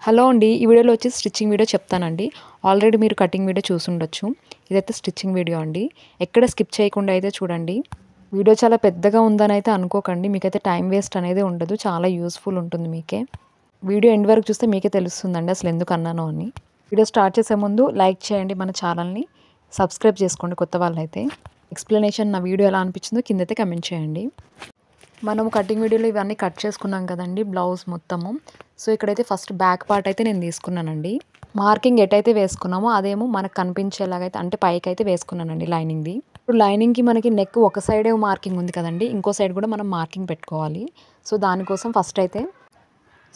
Hello అండి. ఈ వీడియోలో వచ్చేసి స్టిచ్చింగ్ వీడియో చెప్తానండి. ఆల్రెడీ మీరు కటింగ్ వీడియో చూసుండొచ్చు. ఇదైతే స్టిచ్చింగ్ వీడియో అండి. ఎక్కడ స్కిప్ చేయకుండా అయితే చూడండి. వీడియో చాలా పెద్దగా ఉందని అయితే అనుకోకండి. మీకైతే టైం వేస్ట్ అనేది ఉండదు. చాలా యూజ్‌ఫుల్ ఉంటుంది మీకే. వీడియో ఎండ్ వరకు చూస్తే మీకే తెలుస్తుందండి అసలు ఎందుకు అన్నానో అని. వీడియో స్టార్ట్ చేసే ముందు లైక్ చేయండి మన ఛానల్‌ని. సబ్స్క్రైబ్ చేసుకోండి కొత్త వాళ్ళైతే. ఎక్స్‌ప్లనేషన్ నా వీడియో ఎలా అనిపించిందో కిందైతే కామెంట్ చేయండి. మనం కటింగ్ వీడియోలో ఇవన్నీ కట్ చేసుకున్నాం కదండీ బ్లౌజ్ మొత్తము. సో, ఇక్కడైతే ఫస్ట్ బ్యాక్ పార్ట్ అయితే నేను తీసుకున్నానండి. మార్కింగ్ ఎటైతే వేసుకున్నామో అదేమో మనకు కనిపించేలాగైతే అంటే పైకైతే వేసుకున్నానండి లైనింగ్‌ది. ఇప్పుడు లైనింగ్‌కి మనకి నెక్ ఒక సైడే మార్కింగ్ ఉంది కదండీ! ఇంకో సైడ్ కూడా మనం మార్కింగ్ పెట్టుకోవాలి. సో, దానికోసం ఫస్ట్ అయితే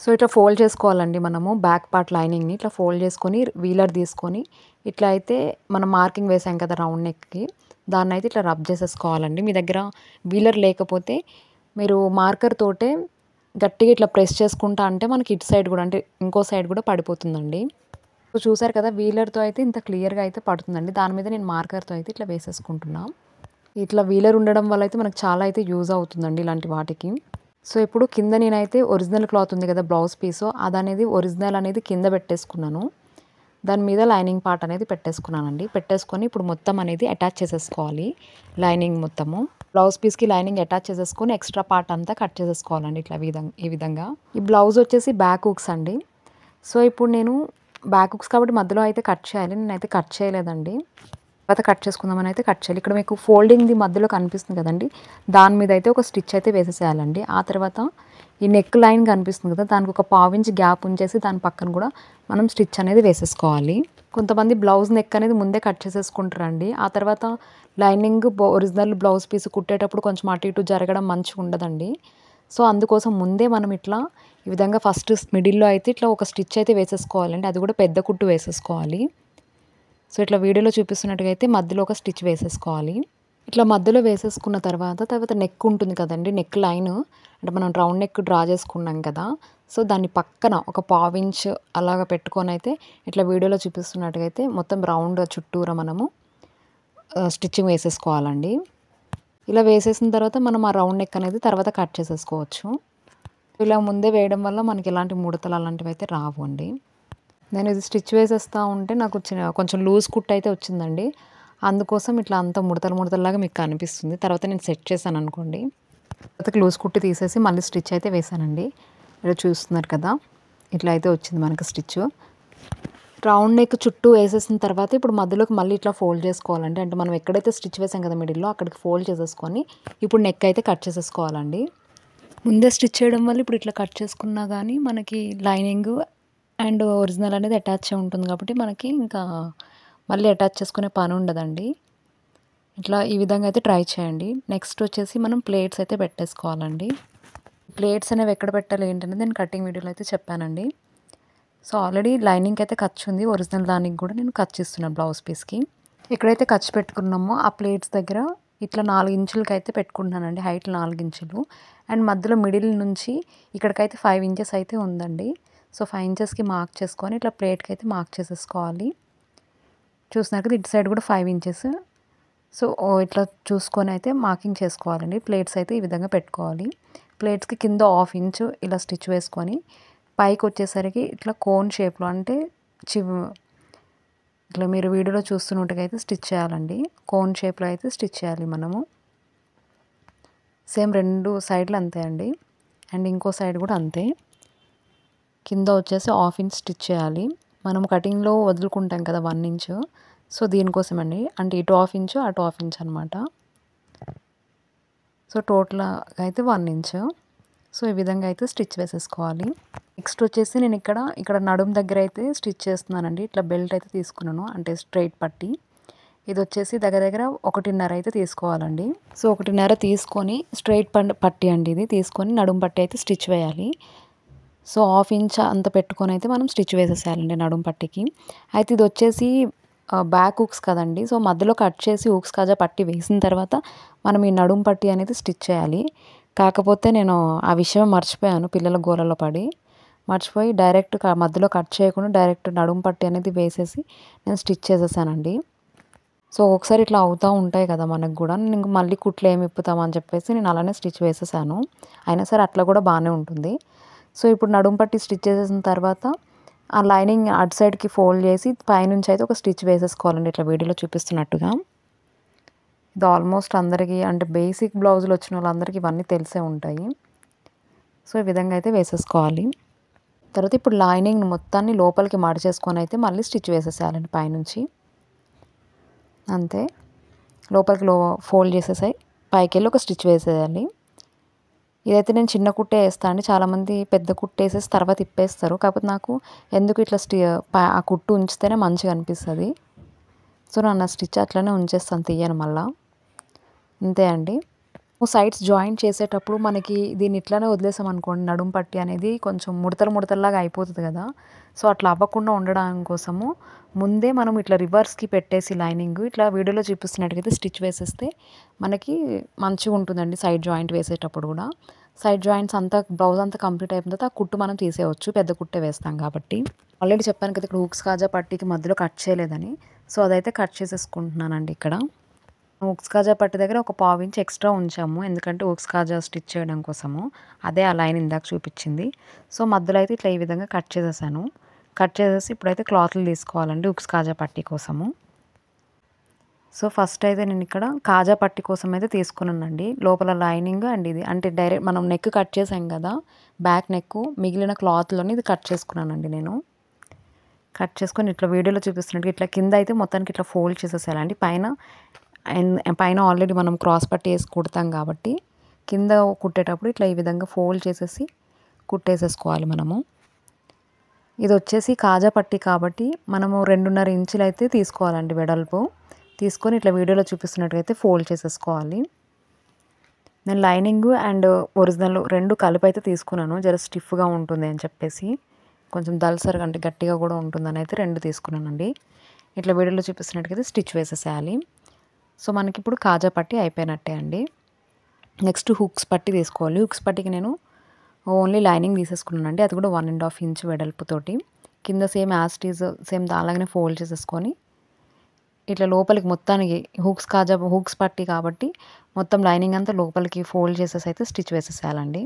ఇట్లా ఫోల్డ్ చేసుకోవాలండి మనము బ్యాక్ పార్ట్ లైనింగ్‌ని ఇట్లా ఫోల్డ్ చేసుకొని వీలర్ తీసుకొని ఇట్లా అయితే మనం మార్కింగ్ వేసాం కదా రౌండ్ నెక్‌కి దాన్నైతే ఇట్లా రబ్ చేసేసుకోవాలండి. మీ దగ్గర వీలర్ లేకపోతే మీరు మార్కర్ తోటే గట్టిగా ఇట్లా ప్రెస్ చేసుకుంటా అంటే మనకి ఇటు సైడ్ కూడా అంటే ఇంకో సైడ్ కూడా పడిపోతుందండి. సో, చూసారు కదా వీలర్‌తో అయితే ఇంత క్లియర్‌గా అయితే పడుతుందండి. దాని మీద నేను మార్కర్‌తో అయితే ఇట్లా వేసేసుకుంటున్నా. ఇట్లా వీలర్ ఉండడం వల్ల అయితే మనకు చాలా అయితే యూజ్ అవుతుందండి ఇలాంటి వాటికి. సో, ఇప్పుడు కింద నేనైతే ఒరిజినల్ క్లాత్ ఉంది కదా బ్లౌజ్ పీసు అదనేది ఒరిజినల్ అనేది కింద పెట్టేసుకున్నాను. దాని మీద లైనింగ్ పార్ట్ అనేది పెట్టేసుకున్నానండి. పెట్టేసుకొని ఇప్పుడు మొత్తం అనేది అటాచ్ చేసేసుకోవాలి లైనింగ్ మొత్తము. బ్లౌజ్ పీస్‌కి లైనింగ్ అటాచ్ చేసేసుకొని ఎక్స్ట్రా పార్ట్ అంతా కట్ చేసేసుకోవాలండి ఇట్లా ఈ విధంగా. ఈ బ్లౌజ్ వచ్చేసి బ్యాక్ హుక్స్ అండి. సో, ఇప్పుడు నేను బ్యాక్ హుక్స్ కాబట్టి మధ్యలో అయితే కట్ చేయాలి. నేనైతే కట్ చేయలేదండి. తర్వాత కట్ చేసుకుందామని అయితే కట్ చేయాలి. ఇక్కడ మీకు ఫోల్డింగ్‌ది మధ్యలో కనిపిస్తుంది కదండీ! దాని మీద అయితే ఒక స్టిచ్ అయితే వేసేసేయాలండి. ఆ తర్వాత ఈ నెక్ లైన్ కనిపిస్తుంది కదా! దానికి ఒక పావించి గ్యాప్ ఉంచేసి దాని పక్కన కూడా మనం స్టిచ్ అనేది వేసేసుకోవాలి. కొంతమంది బ్లౌజ్ నెక్ అనేది ముందే కట్ చేసేసుకుంటారండి. ఆ తర్వాత లైనింగ్ ఒరిజినల్ బ్లౌజ్ పీస్ కుట్టేటప్పుడు కొంచెం అటు ఇటు జరగడం మంచిగా ఉండదండి. సో, అందుకోసం ముందే మనం ఇట్లా ఈ విధంగా ఫస్ట్ మిడిల్‌లో అయితే ఇట్లా ఒక స్టిచ్ అయితే వేసేసుకోవాలండి. అది కూడా పెద్ద కుట్టు వేసేసుకోవాలి. సో, ఇట్లా వీడియోలో చూపిస్తున్నట్టుగా అయితే మధ్యలో ఒక స్టిచ్ వేసేసుకోవాలి. ఇట్లా మధ్యలో వేసేసుకున్న తర్వాత నెక్ ఉంటుంది కదండీ! నెక్ లైను అంటే మనం రౌండ్ నెక్ డ్రా చేసుకున్నాం కదా! సో, దాన్ని పక్కన ఒక పావించ్ అలాగ పెట్టుకొనైతే ఇట్లా వీడియోలో చూపిస్తున్నట్టుగా అయితే మొత్తం రౌండ్ చుట్టూరా మనము స్టిచ్చింగ్ వేసేసుకోవాలండి. ఇలా వేసేసిన తర్వాత మనం ఆ రౌండ్ నెక్ అనేది తర్వాత కట్ చేసేసుకోవచ్చు. ఇలా ముందే వేయడం వల్ల మనకి ఎలాంటి ముడతలు అలాంటివైతే రావు అండి. నేను ఇది స్టిచ్ వేసేస్తా ఉంటే నాకు కొంచెం లూజ్ కుట్ అయితే వచ్చిందండి. అందుకోసం ఇట్లా అంతా ముడతలులాగా మీకు కనిపిస్తుంది. తర్వాత నేను సెట్ చేశాననుకోండి. తర్వాత లూజ్ కుట్టి తీసేసి మళ్ళీ స్టిచ్ అయితే వేశానండి. ఇలా చూస్తున్నారు కదా! ఇట్లా అయితే వచ్చింది మనకి స్టిచ్చు. రౌండ్ నెక్ చుట్టూ వేసేసిన తర్వాత ఇప్పుడు మధ్యలోకి మళ్ళీ ఇట్లా ఫోల్డ్ చేసుకోవాలండి. అంటే మనం ఎక్కడైతే స్టిచ్ వేసాం కదా మిడిల్‌లో అక్కడికి ఫోల్డ్ చేసేసుకొని ఇప్పుడు నెక్ అయితే కట్ చేసేసుకోవాలండి. ముందే స్టిచ్ చేయడం వల్ల ఇప్పుడు ఇట్లా కట్ చేసుకున్నా గానీ మనకి లైనింగు అండ్ ఒరిజినల్ అనేది అటాచే ఉంటుంది కాబట్టి మనకి ఇంకా మళ్ళీ అటాచ్ చేసుకునే పని ఉండదండి. ఇట్లా ఈ విధంగా అయితే ట్రై చేయండి. నెక్స్ట్ వచ్చేసి మనం ప్లేట్స్ అయితే పెట్టేసుకోవాలండి. ప్లేట్స్ అనేవి ఎక్కడ పెట్టాలి ఏంటనేది నేను కటింగ్ వీడియోలో అయితే చెప్పానండి. సో, ఆల్రెడీ లైనింగ్‌కి అయితే ఖర్చు ఉంది. ఒరిజినల్ దానికి కూడా నేను ఖర్చు ఇస్తున్నాను బ్లౌజ్ పీస్‌కి. ఎక్కడైతే ఖర్చు పెట్టుకున్నామో ఆ ప్లేట్స్ దగ్గర ఇట్లా 4 ఇంచులకైతే పెట్టుకుంటున్నానండి. హైట్ 4 ఇంచులు. అండ్ మధ్యలో మిడిల్ నుంచి ఇక్కడికైతే 5 ఇంచెస్ అయితే ఉందండి. సో, 5 ఇంచెస్‌కి మార్క్ చేసుకొని ఇట్లా ప్లేట్‌కి అయితే మార్క్ చేసేసుకోవాలి. చూస్తున్నారు కదా! ఇటు సైడ్ కూడా 5 ఇంచెస్. సో, ఇట్లా చూసుకొని అయితే మార్కింగ్ చేసుకోవాలండి. ప్లేట్స్ అయితే ఈ విధంగా పెట్టుకోవాలి. ప్లేట్స్‌కి కింద హాఫ్ ఇంచు ఇలా స్టిచ్ వేసుకొని పైకొచ్చేసరికి ఇట్లా కోన్ షేప్‌లో అంటే చివ్ ఇట్లా మీరు వీడియోలో చూస్తున్నట్టుగా అయితే స్టిచ్ చేయాలండి. కోన్ షేప్‌లో అయితే స్టిచ్ చేయాలి మనము. సేమ్ 2 సైడ్‌లు అంతే అండి. అండ్ ఇంకో సైడ్ కూడా అంతే. కింద వచ్చేసి హాఫ్ ఇంచ్ స్టిచ్ చేయాలి. మనం కటింగ్‌లో వదులుకుంటాం కదా 1 ఇంచు. సో, దీనికోసమండి. అంటే ఇటు హాఫ్ ఇంచు, అటు హాఫ్ ఇంచ్ అనమాట. సో, టోటల్‌గా అయితే 1 ఇంచు. సో, ఈ విధంగా అయితే స్టిచ్ వేసేసుకోవాలి. నెక్స్ట్ వచ్చేసి నేను ఇక్కడ నడుము దగ్గర అయితే స్టిచ్ చేస్తున్నానండి. ఇట్లా బెల్ట్ అయితే తీసుకున్నాను. అంటే స్ట్రెయిట్ పట్టి. ఇదొచ్చేసి దగ్గర దగ్గర 1.5 అయితే తీసుకోవాలండి. సో, 1.5 తీసుకొని స్ట్రెయిట్ పట్టి అండి ఇది. తీసుకొని నడుము పట్టి అయితే స్టిచ్ వేయాలి. సో, హాఫ్ ఇంచ్ అంత పెట్టుకొని అయితే మనం స్టిచ్ వేసేసేయాలండి నడుము పట్టికి. అయితే ఇదొచ్చేసి బ్యాక్ హుక్స్ కదండీ! సో, మధ్యలో కట్ చేసి హుక్స్ కాజా పట్టి వేసిన తర్వాత మనం ఈ నడుము పట్టి అనేది స్టిచ్ చేయాలి. కాకపోతే నేను ఆ విషయం మర్చిపోయాను పిల్లల గోలలో పడి. మర్చిపోయి డైరెక్ట్ మధ్యలో కట్ చేయకుండా డైరెక్ట్ నడుము పట్టి అనేది వేసేసి నేను స్టిచ్ చేసేసానండి. సో, ఒకసారి ఇట్లా అవుతా ఉంటాయి కదా మనకు గూడా. నేను ఇంక మళ్ళీ కుట్లు ఏమి ఇప్పుతామని చెప్పేసి నేను అలానే స్టిచ్ వేసేసాను. అయినా సరే అట్లా కూడా బానే ఉంటుంది. సో, ఇప్పుడు నడుము పట్టి స్టిచ్ చేసేసిన తర్వాత ఆ లైనింగ్ అటు సైడ్కి ఫోల్డ్ చేసి పైనుంచి అయితే ఒక స్టిచ్ వేసేసుకోవాలండి ఇట్లా వీడియోలో చూపిస్తున్నట్టుగా. ఇది ఆల్మోస్ట్ అందరికీ అంటే బేసిక్ బ్లౌజులు వచ్చిన వాళ్ళందరికీ ఇవన్నీ తెలిసే ఉంటాయి. సో ఈ విధంగా అయితే వేసేసుకోవాలి. తర్వాత ఇప్పుడు లైనింగ్ మొత్తాన్ని లోపలికి మడిచేసుకొని అయితే మళ్ళీ స్టిచ్ వేసేసేయాలండి పైనుంచి. అంతే, లోపలికి ఫోల్డ్ చేసేసాయి పైకెళ్ళి ఒక స్టిచ్ వేసేయాలి. ఇదైతే నేను చిన్న కుట్టే వేస్తాను అండి. చాలామంది పెద్ద కుట్టు వేసేసి తర్వాత ఇప్పేస్తారు. కాకపోతే నాకు ఎందుకు ఇట్లా ఆ కుట్టు ఉంచితేనే మంచిగా అనిపిస్తుంది. సో నేను ఆ స్టిచ్ అట్లనే ఉంచేస్తాను, తీయను మళ్ళా. అంతే అండి. సైడ్స్ జాయింట్ చేసేటప్పుడు మనకి దీన్ని ఇట్లానే వదిలేసాం అనుకోండి, నడుం పట్టి అనేది కొంచెం ముడతలాగా అయిపోతుంది కదా. సో అట్లా అవ్వకుండా ఉండడం కోసము ముందే మనం ఇట్లా రివర్స్కి పెట్టేసి లైనింగ్ ఇట్లా వీడియోలో చూపిస్తున్నట్టుగైతే స్టిచ్ వేసేస్తే మనకి మంచిగా ఉంటుందండి. సైడ్ జాయింట్ వేసేటప్పుడు కూడా సైడ్ జాయింట్స్ అంతా బ్లౌజ్ అంతా కంప్లీట్ అయిపోయిన తర్వాత ఆ కుట్టు మనం తీసేయవచ్చు, పెద్ద కుట్టే వేస్తాం కాబట్టి. ఆల్రెడీ చెప్పాను కదా ఇక్కడ హుక్స్ కాజా పట్టీకి మధ్యలో కట్ చేయలేదని. సో అదైతే కట్ చేసేసుకుంటున్నానండి ఇక్కడ. హుక్స్ కాజా పట్టీ దగ్గర ఒక పావు ఇంచ్ ఎక్స్ట్రా ఉంచాము, ఎందుకంటే హుక్స్ కాజా స్టిచ్ చేయడం కోసము. అదే ఆ లైన్ ఇందాక చూపించింది. సో మధ్యలో అయితే ఇట్లా ఈ విధంగా కట్ చేసేసాను. కట్ చేసేసి ఇప్పుడైతే క్లాత్లు తీసుకోవాలండి హుక్స్ కాజా పట్టీ కోసము. సో ఫస్ట్ అయితే నేను ఇక్కడ కాజా పట్టీ కోసం అయితే తీసుకున్నానండి. లోపల లైనింగ్ అండ్ ఇది అంటే డైరెక్ట్ మనం నెక్ కట్ చేసాం కదా, బ్యాక్ నెక్ మిగిలిన క్లాత్లోని ఇది కట్ చేసుకున్నానండి నేను. కట్ చేసుకొని ఇట్లా వీడియోలో చూపిస్తున్నట్టు ఇట్లా కింద అయితే మొత్తానికి ఇట్లా ఫోల్డ్ చేసేసేయాలండి. పైన ఆల్రెడీ మనం క్రాస్ పట్టి వేసి కుడతాం కాబట్టి కింద కుట్టేటప్పుడు ఇట్లా ఈ విధంగా ఫోల్డ్ చేసేసి కుట్టేసేసుకోవాలి మనము. ఇది వచ్చేసి కాజా పట్టీ కాబట్టి మనము 2.5 ఇంచులు అయితే తీసుకోవాలండి వెడల్పు. తీసుకొని ఇట్లా వీడియోలో చూపిస్తున్నట్టుగైతే ఫోల్డ్ చేసేసుకోవాలి. నేను లైనింగ్ అండ్ ఒరిజినల్ రెండు కలిపి అయితే తీసుకున్నాను, జర స్టిఫ్గా ఉంటుంది అని చెప్పేసి. కొంచెం దల్సర్గా అంటే గట్టిగా కూడా ఉంటుందని అయితే 2 తీసుకున్నానండి. ఇట్లా వీడియోలో చూపిస్తున్నట్టుగైతే స్టిచ్ వేసేసేయాలి. సో మనకి ఇప్పుడు కాజా పట్టీ అయిపోయినట్టే అండి. నెక్స్ట్ హుక్స్ పట్టీ తీసుకోవాలి. హుక్స్ పట్టీకి నేను ఓన్లీ లైనింగ్ తీసేసుకున్నానండి, అది కూడా 1.5 ఇంచ్ వెడల్పుతోటి. కింద same as it is same అలాగనే ఫోల్డ్ చేసేసుకొని ఇట్లా లోపలికి మొత్తానికి హుక్స్ పట్టీ కాబట్టి మొత్తం లైనింగ్ అంతా లోపలికి ఫోల్డ్ చేసేసి అయితే స్టిచ్ వేసేసేయాలండి.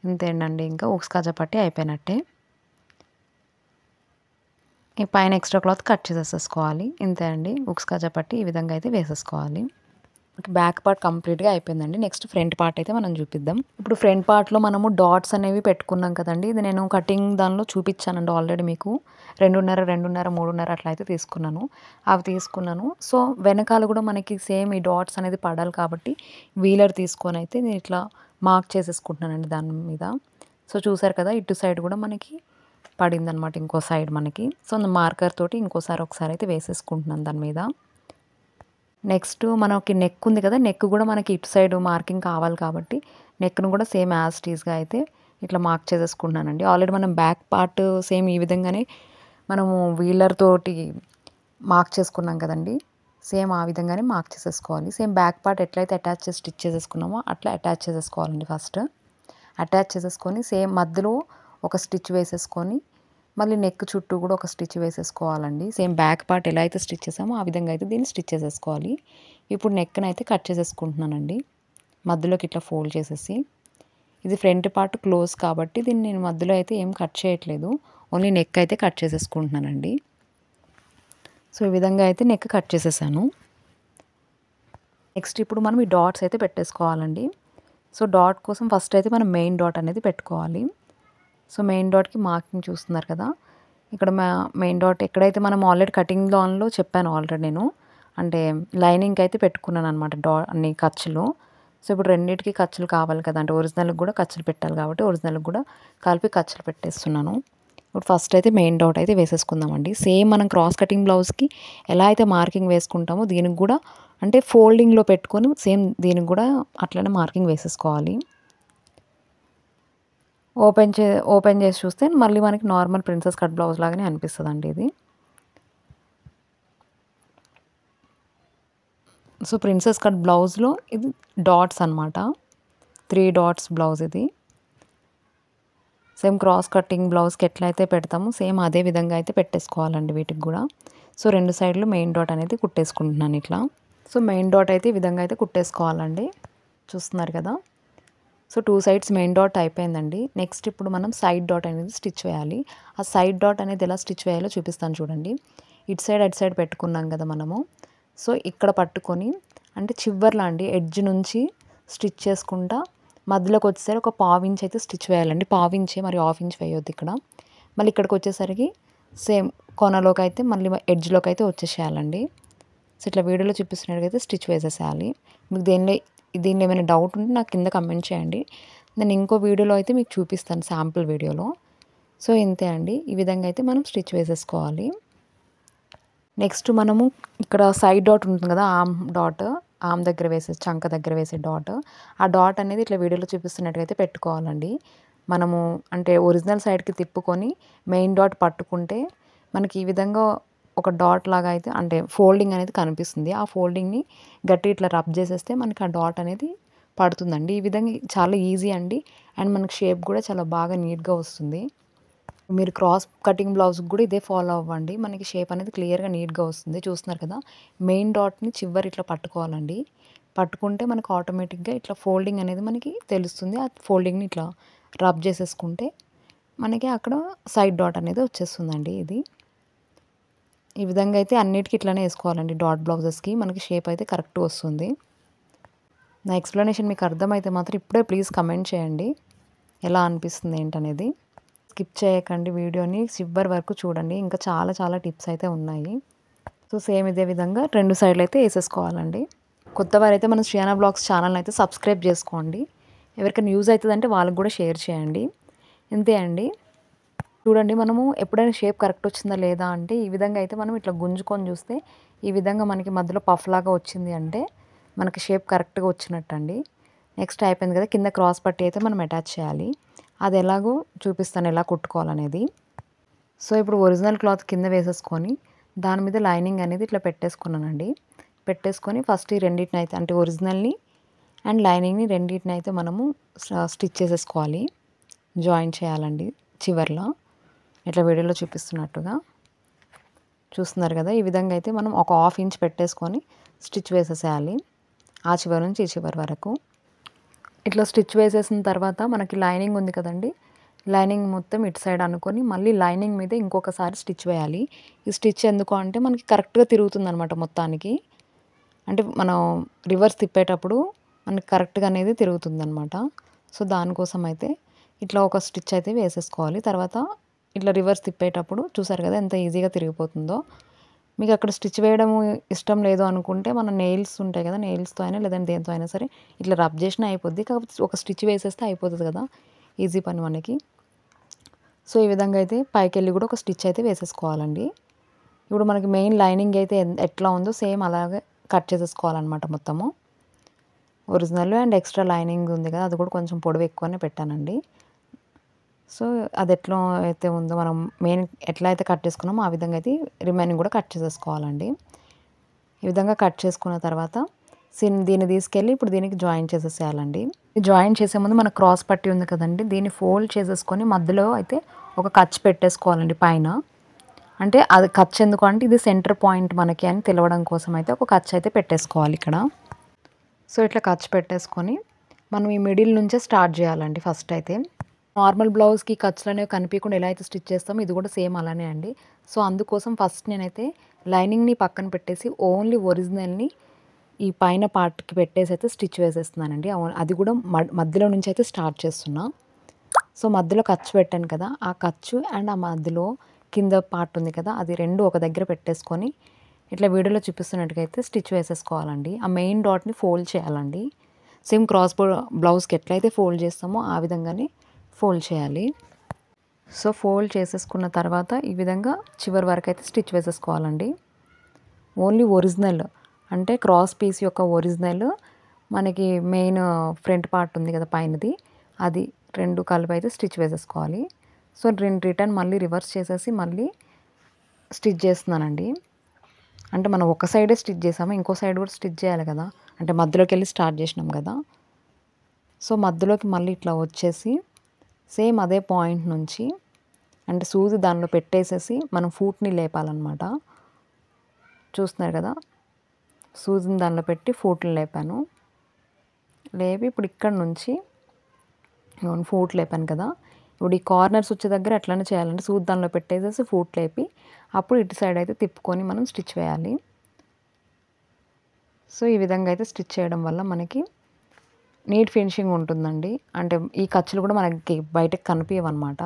ఇంతేనండి, ఇంకా హుక్స్ కాజా పట్టీ అయిపోయినట్టే. ఈ పైన ఎక్స్ట్రా క్లాత్ కట్ చేసేసుకోవాలి. ఇంతే అండి, హుక్స్ కాజా పట్టీ ఈ విధంగా అయితే వేసేసుకోవాలి. బ్యాక్ పార్ట్ కంప్లీట్గా అయిపోయిందండి. నెక్స్ట్ ఫ్రంట్ పార్ట్ అయితే మనం చూపిద్దాం. ఇప్పుడు ఫ్రంట్ పార్ట్లో మనము డాట్స్ అనేవి పెట్టుకున్నాం కదండి. ఇది నేను కటింగ్ దానిలో చూపించానండి ఆల్రెడీ మీకు. 2.5, 3.5 అట్లా అయితే తీసుకున్నాను. అవి తీసుకున్నాను. సో వెనకాల కూడా మనకి సేమ్ ఈ డాట్స్ అనేది పడాలి కాబట్టి వీలర్ తీసుకొని అయితే నేను ఇట్లా మార్క్ చేసేసుకుంటున్నానండి దాని మీద. సో చూసారు కదా, ఇటు సైడ్ కూడా మనకి పడిందనమాట ఇంకో సైడ్ మనకి. సో మార్కర్ తోటి ఒకసారి అయితే వేసేసుకుంటున్నాను దాని మీద. నెక్స్ట్ మనకి నెక్ ఉంది కదా, నెక్ కూడా మనకి ఇటు సైడ్ మార్కింగ్ కావాలి కాబట్టి నెక్ను కూడా సేమ్ యాజ్ ఇట్ ఈస్గా అయితే ఇట్లా మార్క్ చేసేసుకుంటున్నానండి. ఆల్రెడీ మనం బ్యాక్ పార్ట్ సేమ్ ఈ విధంగానే మనము వీలర్ తోటి మార్క్ చేసుకున్నాం కదండి, సేమ్ ఆ విధంగానే మార్క్ చేసేసుకోవాలి. సేమ్ బ్యాక్ పార్ట్ ఎట్లయితే అటాచ్ చేసి స్టిచ్ చేసేసుకున్నామో అట్లా అటాచ్ చేసేసుకోవాలండి. ఫస్ట్ అటాచ్ చేసేసుకొని సేమ్ మధ్యలో ఒక స్టిచ్ వేసేసుకొని మళ్ళీ నెక్ చుట్టూ కూడా ఒక స్టిచ్ వేసేసుకోవాలండి. సేమ్ బ్యాక్ పార్ట్ ఎలా అయితే స్టిచ్ చేసామో ఆ విధంగా అయితే దీన్ని స్టిచ్ చేసేసుకోవాలి. ఇప్పుడు నెక్ని అయితే కట్ చేసేసుకుంటున్నానండి, మధ్యలోకి ఇట్లా ఫోల్డ్ చేసేసి. ఇది ఫ్రంట్ పార్ట్ క్లోజ్ కాబట్టి దీన్ని నేను మధ్యలో అయితే ఏం కట్ చేయట్లేదు, ఓన్లీ నెక్ అయితే కట్ చేసేసుకుంటున్నానండి. సో ఈ విధంగా అయితే నెక్ కట్ చేసేసాను. నెక్స్ట్ ఇప్పుడు మనం ఈ డాట్స్ అయితే పెట్టేసుకోవాలండి. సో డాట్ కోసం ఫస్ట్ అయితే మనం మెయిన్ డాట్ అనేది పెట్టుకోవాలి. సో మెయిన్ డాట్కి మార్కింగ్ చూస్తున్నారు కదా, ఇక్కడ మెయిన్ డాట్ ఎక్కడైతే మనం ఆల్రెడీ కటింగ్ దాన్లో చెప్పాను ఆల్రెడీ నేను, అంటే లైనింగ్కి అయితే పెట్టుకున్నాను అనమాట అన్ని ఖర్చులు. సో ఇప్పుడు రెండింటికి ఖర్చులు కావాలి కదా, అంటే ఒరిజినల్కి కూడా ఖర్చులు పెట్టాలి కాబట్టి ఒరిజినల్కి కూడా కలిపి ఖర్చులు పెట్టేస్తున్నాను. ఇప్పుడు ఫస్ట్ అయితే మెయిన్ డాట్ అయితే వేసేసుకుందామండి. సేమ్ మనం క్రాస్ కటింగ్ బ్లౌజ్కి ఎలా అయితే మార్కింగ్ వేసుకుంటామో దీనికి కూడా అంటే ఫోల్డింగ్లో పెట్టుకొని సేమ్ దీనికి కూడా అట్లనే మార్కింగ్ వేసేసుకోవాలి. ఓపెన్ చేసి చూస్తే మళ్ళీ మనకి నార్మల్ ప్రిన్సెస్ కట్ బ్లౌజ్ లాగానే అనిపిస్తుందండి ఇది. సో ప్రిన్సెస్ కట్ బ్లౌజ్లో ఇది డాట్స్ అనమాట, 3 డాట్స్ బ్లౌజ్ ఇది. సేమ్ క్రాస్ కటింగ్ బ్లౌజ్కి ఎట్లయితే పెడతామో సేమ్ అదే విధంగా అయితే పెట్టేసుకోవాలండి వీటికి కూడా. సో 2 సైడ్లు మెయిన్ డాట్ అనేది కుట్టేసుకుంటున్నాను ఇట్లా. సో మెయిన్ డాట్ అయితే ఈ విధంగా అయితే కుట్టేసుకోవాలండి, చూస్తున్నారు కదా. సో 2 సైడ్స్ మెయిన్ డాట్ అయిపోయిందండి. నెక్స్ట్ ఇప్పుడు మనం సైడ్ డాట్ అనేది స్టిచ్ వేయాలి. ఆ సైడ్ డాట్ అనేది ఎలా స్టిచ్ వేయాలో చూపిస్తాను చూడండి. ఇటు సైడ్ అటు సైడ్ పెట్టుకున్నాం కదా మనము. సో ఇక్కడ పట్టుకొని అంటే చివర్లా అండి ఎడ్జ్ నుంచి స్టిచ్ చేసుకుంటా మధ్యలోకి వచ్చేసరికి ఒక పావించ్ అయితే స్టిచ్ వేయాలండి. పావించే మరి హాఫ్ ఇంచ్ వేయొద్దు ఇక్కడ. మళ్ళీ ఇక్కడికి వచ్చేసరికి సేమ్ కొనలోకి అయితే మళ్ళీ ఎడ్జ్లోకి అయితే వచ్చేసేయాలండి. సో ఇట్లా వీడియోలో చూపిస్తున్నట్టుగైతే స్టిచ్ వేసేసేయాలి. మీకు దీనిలో ఏమైనా డౌట్ ఉంటే నాకు కింద కమెంట్ చేయండి. నేను ఇంకో వీడియోలో అయితే మీకు చూపిస్తాను శాంపుల్ వీడియోలో. సో ఇంతే అండి. ఈ విధంగా అయితే మనం స్టిచ్ వేసేసుకోవాలి. నెక్స్ట్ మనము ఇక్కడ సైడ్ డాట్ ఉంటుంది కదా, ఆర్మ్ దగ్గర వేసే చంక దగ్గర వేసే డాట్. ఆ డాట్ అనేది ఇట్లా వీడియోలో చూపిస్తున్నట్టుగైతే పెట్టుకోవాలండి. మనము అంటే ఒరిజినల్ సైడ్కి తిప్పుకొని మెయిన్ డాట్ పట్టుకుంటే మనకి ఈ విధంగా ఒక డాట్ లాగా అయితే అంటే ఫోల్డింగ్ అనేది కనిపిస్తుంది. ఆ ఫోల్డింగ్ని గట్టి ఇట్లా రబ్ చేసేస్తే మనకి ఆ డాట్ అనేది పడుతుందండి. ఈ విధంగా చాలా ఈజీ అండి. అండ్ మనకి షేప్ కూడా చాలా బాగా నీట్గా వస్తుంది. మీరు క్రాస్ కటింగ్ బ్లౌజ్కి కూడా ఇదే ఫాలో అవ్వండి. మనకి షేప్ అనేది క్లియర్గా నీట్గా వస్తుంది. చూస్తున్నారు కదా, మెయిన్ డాట్ని చివరి ఇట్లా పట్టుకోవాలండి. పట్టుకుంటే మనకు ఆటోమేటిక్గా ఇట్లా ఫోల్డింగ్ అనేది మనకి తెలుస్తుంది. ఆ ఫోల్డింగ్ని ఇట్లా రబ్ చేసేసుకుంటే మనకి అక్కడ సైడ్ డాట్ అనేది వచ్చేస్తుందండి. ఈ విధంగా అయితే అన్నిటికీ ఇట్లానే వేసుకోవాలండి. డాట్ బ్లౌజెస్కి మనకి షేప్ అయితే కరెక్ట్ వస్తుంది. నా ఎక్స్ప్లెనేషన్ మీకు అర్థమైతే మాత్రం ఇప్పుడే ప్లీజ్ కమెంట్ చేయండి ఎలా అనిపిస్తుంది ఏంటనేది. స్కిప్ చేయకండి వీడియోని చివరి వరకు చూడండి. ఇంకా చాలా చాలా టిప్స్ అయితే ఉన్నాయి. సో సేమ్ ఇదే విధంగా 2 సైడ్లు అయితే వేసేసుకోవాలండి. కొత్త వారైతే మన శ్రీయానా బ్లాగ్స్ ఛానల్ అయితే సబ్స్క్రైబ్ చేసుకోండి. ఎవరికైనా యూజ్ అవుతుందంటే వాళ్ళకి కూడా షేర్ చేయండి. ఇంతే అండి. చూడండి, మనము ఎప్పుడైనా షేప్ కరెక్ట్ వచ్చిందా లేదా అంటే ఈ విధంగా అయితే మనం ఇట్లా గుంజుకొని చూస్తే ఈ విధంగా మనకి మధ్యలో పఫ్ లాగా వచ్చింది అంటే మనకి షేప్ కరెక్ట్గా వచ్చినట్టు అండి. నెక్స్ట్ అయిపోయింది కదా, కింద క్రాస్ పట్టి అయితే మనం అటాచ్ చేయాలి. అది ఎలాగో చూపిస్తాను ఎలా కుట్టుకోవాలనేది. సో ఇప్పుడు ఒరిజినల్ క్లాత్ కింద వేసేసుకొని దాని మీద లైనింగ్ అనేది ఇట్లా పెట్టేసుకున్నానండి. పెట్టేసుకొని ఫస్ట్ ఈ రెండింటిని అయితే అంటే ఒరిజినల్ని అండ్ లైనింగ్ని రెండింటిని అయితే మనము స్టిచ్ చేసేసుకోవాలి. జాయిన్ చేయాలండి చివర్లో ఇట్లా వీడియోలో చూపిస్తున్నట్టుగా. చూస్తున్నారు కదా, ఈ విధంగా అయితే మనం ఒక హాఫ్ ఇంచ్ పెట్టేసుకొని స్టిచ్ వేసేసేయాలి ఆ చివరి నుంచి ఈ చివరి వరకు. ఇట్లా స్టిచ్ వేసేసిన తర్వాత మనకి లైనింగ్ ఉంది కదండి, లైనింగ్ మొత్తం ఇటు సైడ్ అనుకొని మళ్ళీ లైనింగ్ మీద ఇంకొకసారి స్టిచ్ వేయాలి. ఈ స్టిచ్ ఎందుకు అంటే మనకి కరెక్ట్గా తిరుగుతుంది అనమాట మొత్తానికి. అంటే మనం రివర్స్ తిప్పేటప్పుడు మనకి కరెక్ట్గా అనేది తిరుగుతుంది అనమాట. సో దానికోసం అయితే ఇట్లా ఒక స్టిచ్ అయితే వేసేసుకోవాలి. తర్వాత ఇట్లా రివర్స్ తిప్పేటప్పుడు చూసారు కదా ఎంత ఈజీగా తిరిగిపోతుందో. మీకు అక్కడ స్టిచ్ వేయడం ఇష్టం లేదు అనుకుంటే మన నెయిల్స్ ఉంటాయి కదా, నెయిల్స్తో అయినా లేదంటే దేంతో అయినా సరే ఇట్లా రబ్ చేసినా అయిపోద్ది. కాకపోతే ఒక స్టిచ్ వేసేస్తే అయిపోతుంది కదా, ఈజీ పని మనకి. సో ఈ విధంగా అయితే పైకి వెళ్ళి కూడా ఒక స్టిచ్ అయితే వేసేసుకోవాలండి. ఇప్పుడు మనకి మెయిన్ లైనింగ్ అయితే ఎట్లా ఉందో సేమ్ అలాగే కట్ చేసేసుకోవాలన్నమాట మొత్తము. ఒరిజినల్ అండ్ ఎక్స్ట్రా లైనింగ్ ఉంది కదా, అది కూడా కొంచెం పొడవు ఎక్కువనే పెట్టానండి. సో అది ఎట్లా అయితే ఉందో మనం మెయిన్ ఎట్లా అయితే కట్ చేసుకున్నామో ఆ విధంగా అయితే రిమైనింగ్ కూడా కట్ చేసేసుకోవాలండి. ఈ విధంగా కట్ చేసుకున్న తర్వాత దీన్ని తీసుకెళ్ళి ఇప్పుడు దీనికి జాయిన్ చేసేసేయాలండి. జాయిన్ చేసే ముందు మన క్రాస్ పట్టి ఉంది కదండి, దీన్ని ఫోల్డ్ చేసేసుకొని మధ్యలో అయితే ఒక ఖర్చు పెట్టేసుకోవాలండి పైన. అంటే అది ఖర్చు ఎందుకు అంటే ఇది సెంటర్ పాయింట్ మనకి అని తెలవడం కోసం అయితే ఒక ఖర్చు అయితే పెట్టేసుకోవాలి ఇక్కడ. సో ఇట్లా ఖర్చు పెట్టేసుకొని మనం ఈ మిడిల్ నుంచే స్టార్ట్ చేయాలండి. ఫస్ట్ అయితే నార్మల్ బ్లౌజ్కి ఖర్చులు అనేవి కనిపించకుండా ఎలా అయితే స్టిచ్ చేస్తామో ఇది కూడా సేమ్ అలానే అండి. సో అందుకోసం ఫస్ట్ నేనైతే లైనింగ్ని పక్కన పెట్టేసి ఓన్లీ ఒరిజినల్ని ఈ పైన పార్ట్కి పెట్టేసి అయితే స్టిచ్ వేసేస్తున్నానండి. అది కూడా మధ్యలో నుంచి అయితే స్టార్ట్ చేస్తున్నా. సో మధ్యలో ఖర్చు పెట్టాను కదా, ఆ ఖర్చు అండ్ ఆ మధ్యలో కింద పార్ట్ ఉంది కదా, అది రెండు ఒక దగ్గర పెట్టేసుకొని ఇట్లా వీడియోలో చూపిస్తున్నట్టుగా అయితే స్టిచ్ వేసేసుకోవాలండి. ఆ మెయిన్ డాట్ని ఫోల్డ్ చేయాలండి. సేమ్ క్రాస్ బ్లౌజ్కి ఎట్లయితే ఫోల్డ్ చేస్తామో ఆ విధంగానే ఫోల్డ్ చేయాలి. సో ఫోల్డ్ చేసేసుకున్న తర్వాత ఈ విధంగా చివరి వరకు అయితే స్టిచ్ వేసేసుకోవాలండి. ఓన్లీ ఒరిజినల్ అంటే క్రాస్ పీస్ యొక్క ఒరిజినల్ మనకి మెయిన్ ఫ్రంట్ పార్ట్ ఉంది కదా పైనది, అది రెండు కలిపి అయితే స్టిచ్ వేసేసుకోవాలి. సో రిటర్న్ మళ్ళీ రివర్స్ చేసేసి మళ్ళీ స్టిచ్ చేస్తున్నానండి. అంటే మనం ఒక సైడే స్టిచ్ చేసాము, ఇంకో సైడ్ కూడా స్టిచ్ చేయాలి కదా, అంటే మధ్యలోకి వెళ్ళి స్టార్ట్ చేసినాం కదా. సో మధ్యలోకి మళ్ళీ ఇట్లా వచ్చేసి సేమ్ అదే పాయింట్ నుంచి అంటే సూది దానిలో పెట్టేసేసి మనం ఫూట్ని లేపాలన్నమాట. చూస్తున్నారు కదా, సూదిని దానిలో పెట్టి ఫూట్ని లేపాను. లేపి ఇప్పుడు ఇక్కడ నుంచి ఇవన్నీ ఫూట్ లేపాను కదా, ఇప్పుడు ఈ కార్నర్స్ వచ్చే దగ్గర ఎట్లనే చేయాలంటే సూది దానిలో పెట్టేసేసి ఫూట్ లేపి అప్పుడు ఇటు సైడ్ అయితే తిప్పుకొని మనం స్టిచ్ వేయాలి. సో ఈ విధంగా అయితే స్టిచ్ చేయడం వల్ల మనకి నీట్ ఫినిషింగ్ ఉంటుందండి. అంటే ఈ ఖర్చులు కూడా మనకి బయటకు కనిపించవన్నమాట.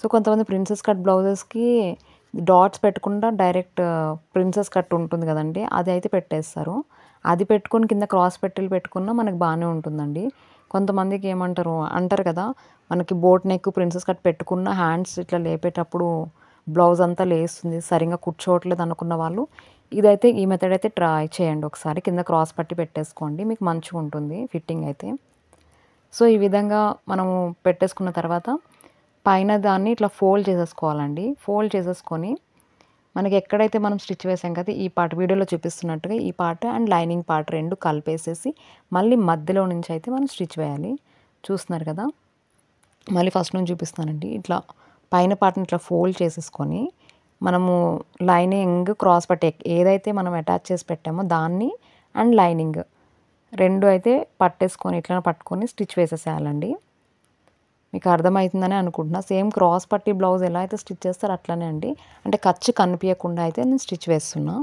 సో కొంతమంది ప్రిన్సెస్ కట్ బ్లౌజెస్కి డాట్స్ పెట్టకుండా డైరెక్ట్ ప్రిన్సెస్ కట్ ఉంటుంది కదండి, అది అయితే పెట్టేస్తారు. అది పెట్టుకొని కింద క్రాస్ పెట్టెలు పెట్టుకున్నా మనకు బాగానే ఉంటుందండి. కొంతమందికి అంటారు కదా, మనకి బోట్ నెక్ ప్రిన్సెస్ కట్ పెట్టుకున్న హ్యాండ్స్ ఇట్లా లేపేటప్పుడు బ్లౌజ్ అంతా లేస్తుంది, సరిగ్గా కూర్చోవట్లేదు అనుకున్న వాళ్ళు ఇదైతే ఈ మెథడ్ అయితే ట్రై చేయండి ఒకసారి. కింద క్రాస్ పట్టి పెట్టేసుకోండి, మీకు మంచిగా ఉంటుంది ఫిట్టింగ్ అయితే. సో ఈ విధంగా మనము పెట్టేసుకున్న తర్వాత పైన దాన్ని ఇట్లా ఫోల్డ్ చేసేసుకోవాలండి. ఫోల్డ్ చేసేసుకొని మనకి ఎక్కడైతే మనం స్టిచ్ వేసాం కదా, ఈ పార్ట్ వీడియోలో చూపిస్తున్నట్టుగా ఈ పార్ట్ అండ్ లైనింగ్ పార్ట్ రెండు కలిపేసేసి మళ్ళీ మధ్యలో నుంచి అయితే మనం స్టిచ్ వేయాలి. చూస్తున్నారు కదా, మళ్ళీ ఫస్ట్ నుంచి చూపిస్తానండి. ఇట్లా పైన పార్ట్ని ఇట్లా ఫోల్డ్ చేసేసుకొని మనము లైనింగ్ క్రాస్ పట్టి ఏదైతే మనం అటాచ్ చేసి పెట్టామో దాన్ని అండ్ లైనింగ్ రెండు అయితే పట్టేసుకొని ఇట్లా పట్టుకొని స్టిచ్ వేసేసేయాలండి. మీకు అర్థమవుతుందని అనుకుంటున్నా. సేమ్ క్రాస్ పట్టి బ్లౌజ్ ఎలా అయితే స్టిచ్ చేస్తారో అట్లనే అండి. అంటే ఖర్చు కనిపించకుండా అయితే నేను స్టిచ్ వేస్తున్నా.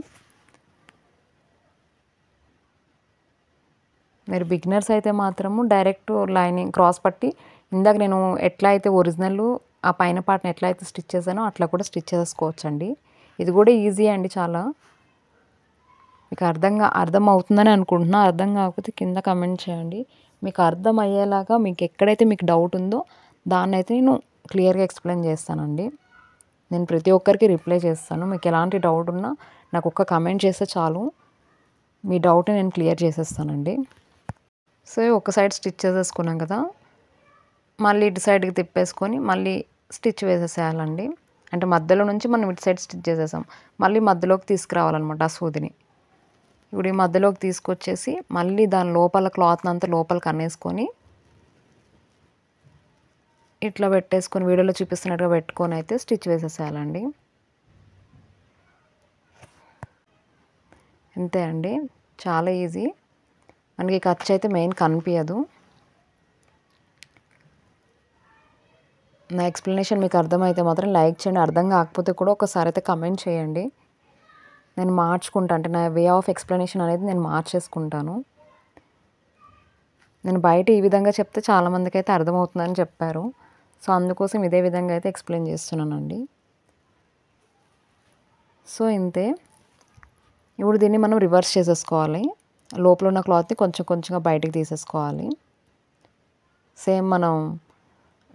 మీరు బిగినర్స్ అయితే మాత్రము డైరెక్ట్ లైనింగ్ క్రాస్ పట్టి ఇందాక నేను ఎట్లా అయితే ఒరిజినల్ ఆ పైన పార్ట్ని ఎట్లా అయితే స్టిచ్ చేశానో అట్లా కూడా స్టిచ్ చేసుకోవచ్చండి. ఇది కూడా ఈజీ అండి చాలా. మీకు అర్థం అవుతుందని అనుకుంటున్నా. అర్థం కాకపోతే కింద కమెంట్ చేయండి. మీకు అర్థం అయ్యేలాగా మీకు ఎక్కడైతే మీకు డౌట్ ఉందో దాన్ని అయితే నేను క్లియర్గా ఎక్స్ప్లెయిన్ చేస్తానండి. నేను ప్రతి ఒక్కరికి రిప్లై చేస్తాను. మీకు ఎలాంటి డౌట్ ఉన్నా నాకు ఒక్క కమెంట్ చేస్తే చాలు, మీ డౌట్ని నేను క్లియర్ చేసేస్తానండి. సో ఒక సైడ్ స్టిచ్ చేసేసుకున్నాం కదా, మళ్ళీ ఇటు సైడ్కి తిప్పేసుకొని మళ్ళీ స్టిచ్ వేసేసేయాలండి. అంటే మధ్యలో నుంచి మనం ఇటు సైడ్ స్టిచ్ చేసేసాం, మళ్ళీ మధ్యలోకి తీసుకురావాలన్నమాట ఆ సూదిని. ఇప్పుడు ఈ మధ్యలోకి తీసుకొచ్చేసి మళ్ళీ దాని లోపల క్లాత్ని అంతా లోపలికి అనేసుకొని ఇట్లా పెట్టేసుకొని వీడియోలో చూపిస్తున్నట్టుగా పెట్టుకొని అయితే స్టిచ్ వేసేసేయాలండి. అంతే అండి, చాలా ఈజీ. మనకి ఖర్చు అయితే మెయిన్ కనిపించదు. నా ఎక్స్ప్లెనేషన్ మీకు అర్థమైతే మాత్రం లైక్ చేయండి. అర్థం కాకపోతే కూడా ఒకసారి అయితే కమెంట్ చేయండి. నేను మార్చుకుంటా, అంటే నా వే ఆఫ్ ఎక్స్ప్లెనేషన్ అనేది నేను మార్చేసుకుంటాను. నేను బయట ఈ విధంగా చెప్తే చాలామందికి అయితే అర్థమవుతుందని చెప్పారు. సో అందుకోసం ఇదే విధంగా అయితే ఎక్స్ప్లెయిన్ చేస్తున్నానండి. సో ఇంతే. ఇప్పుడు దీన్ని మనం రివర్స్ చేసేసుకోవాలి. లోపల ఉన్న క్లాత్ని కొంచెం కొంచెంగా బయటకు తీసేసుకోవాలి. సేమ్ మనం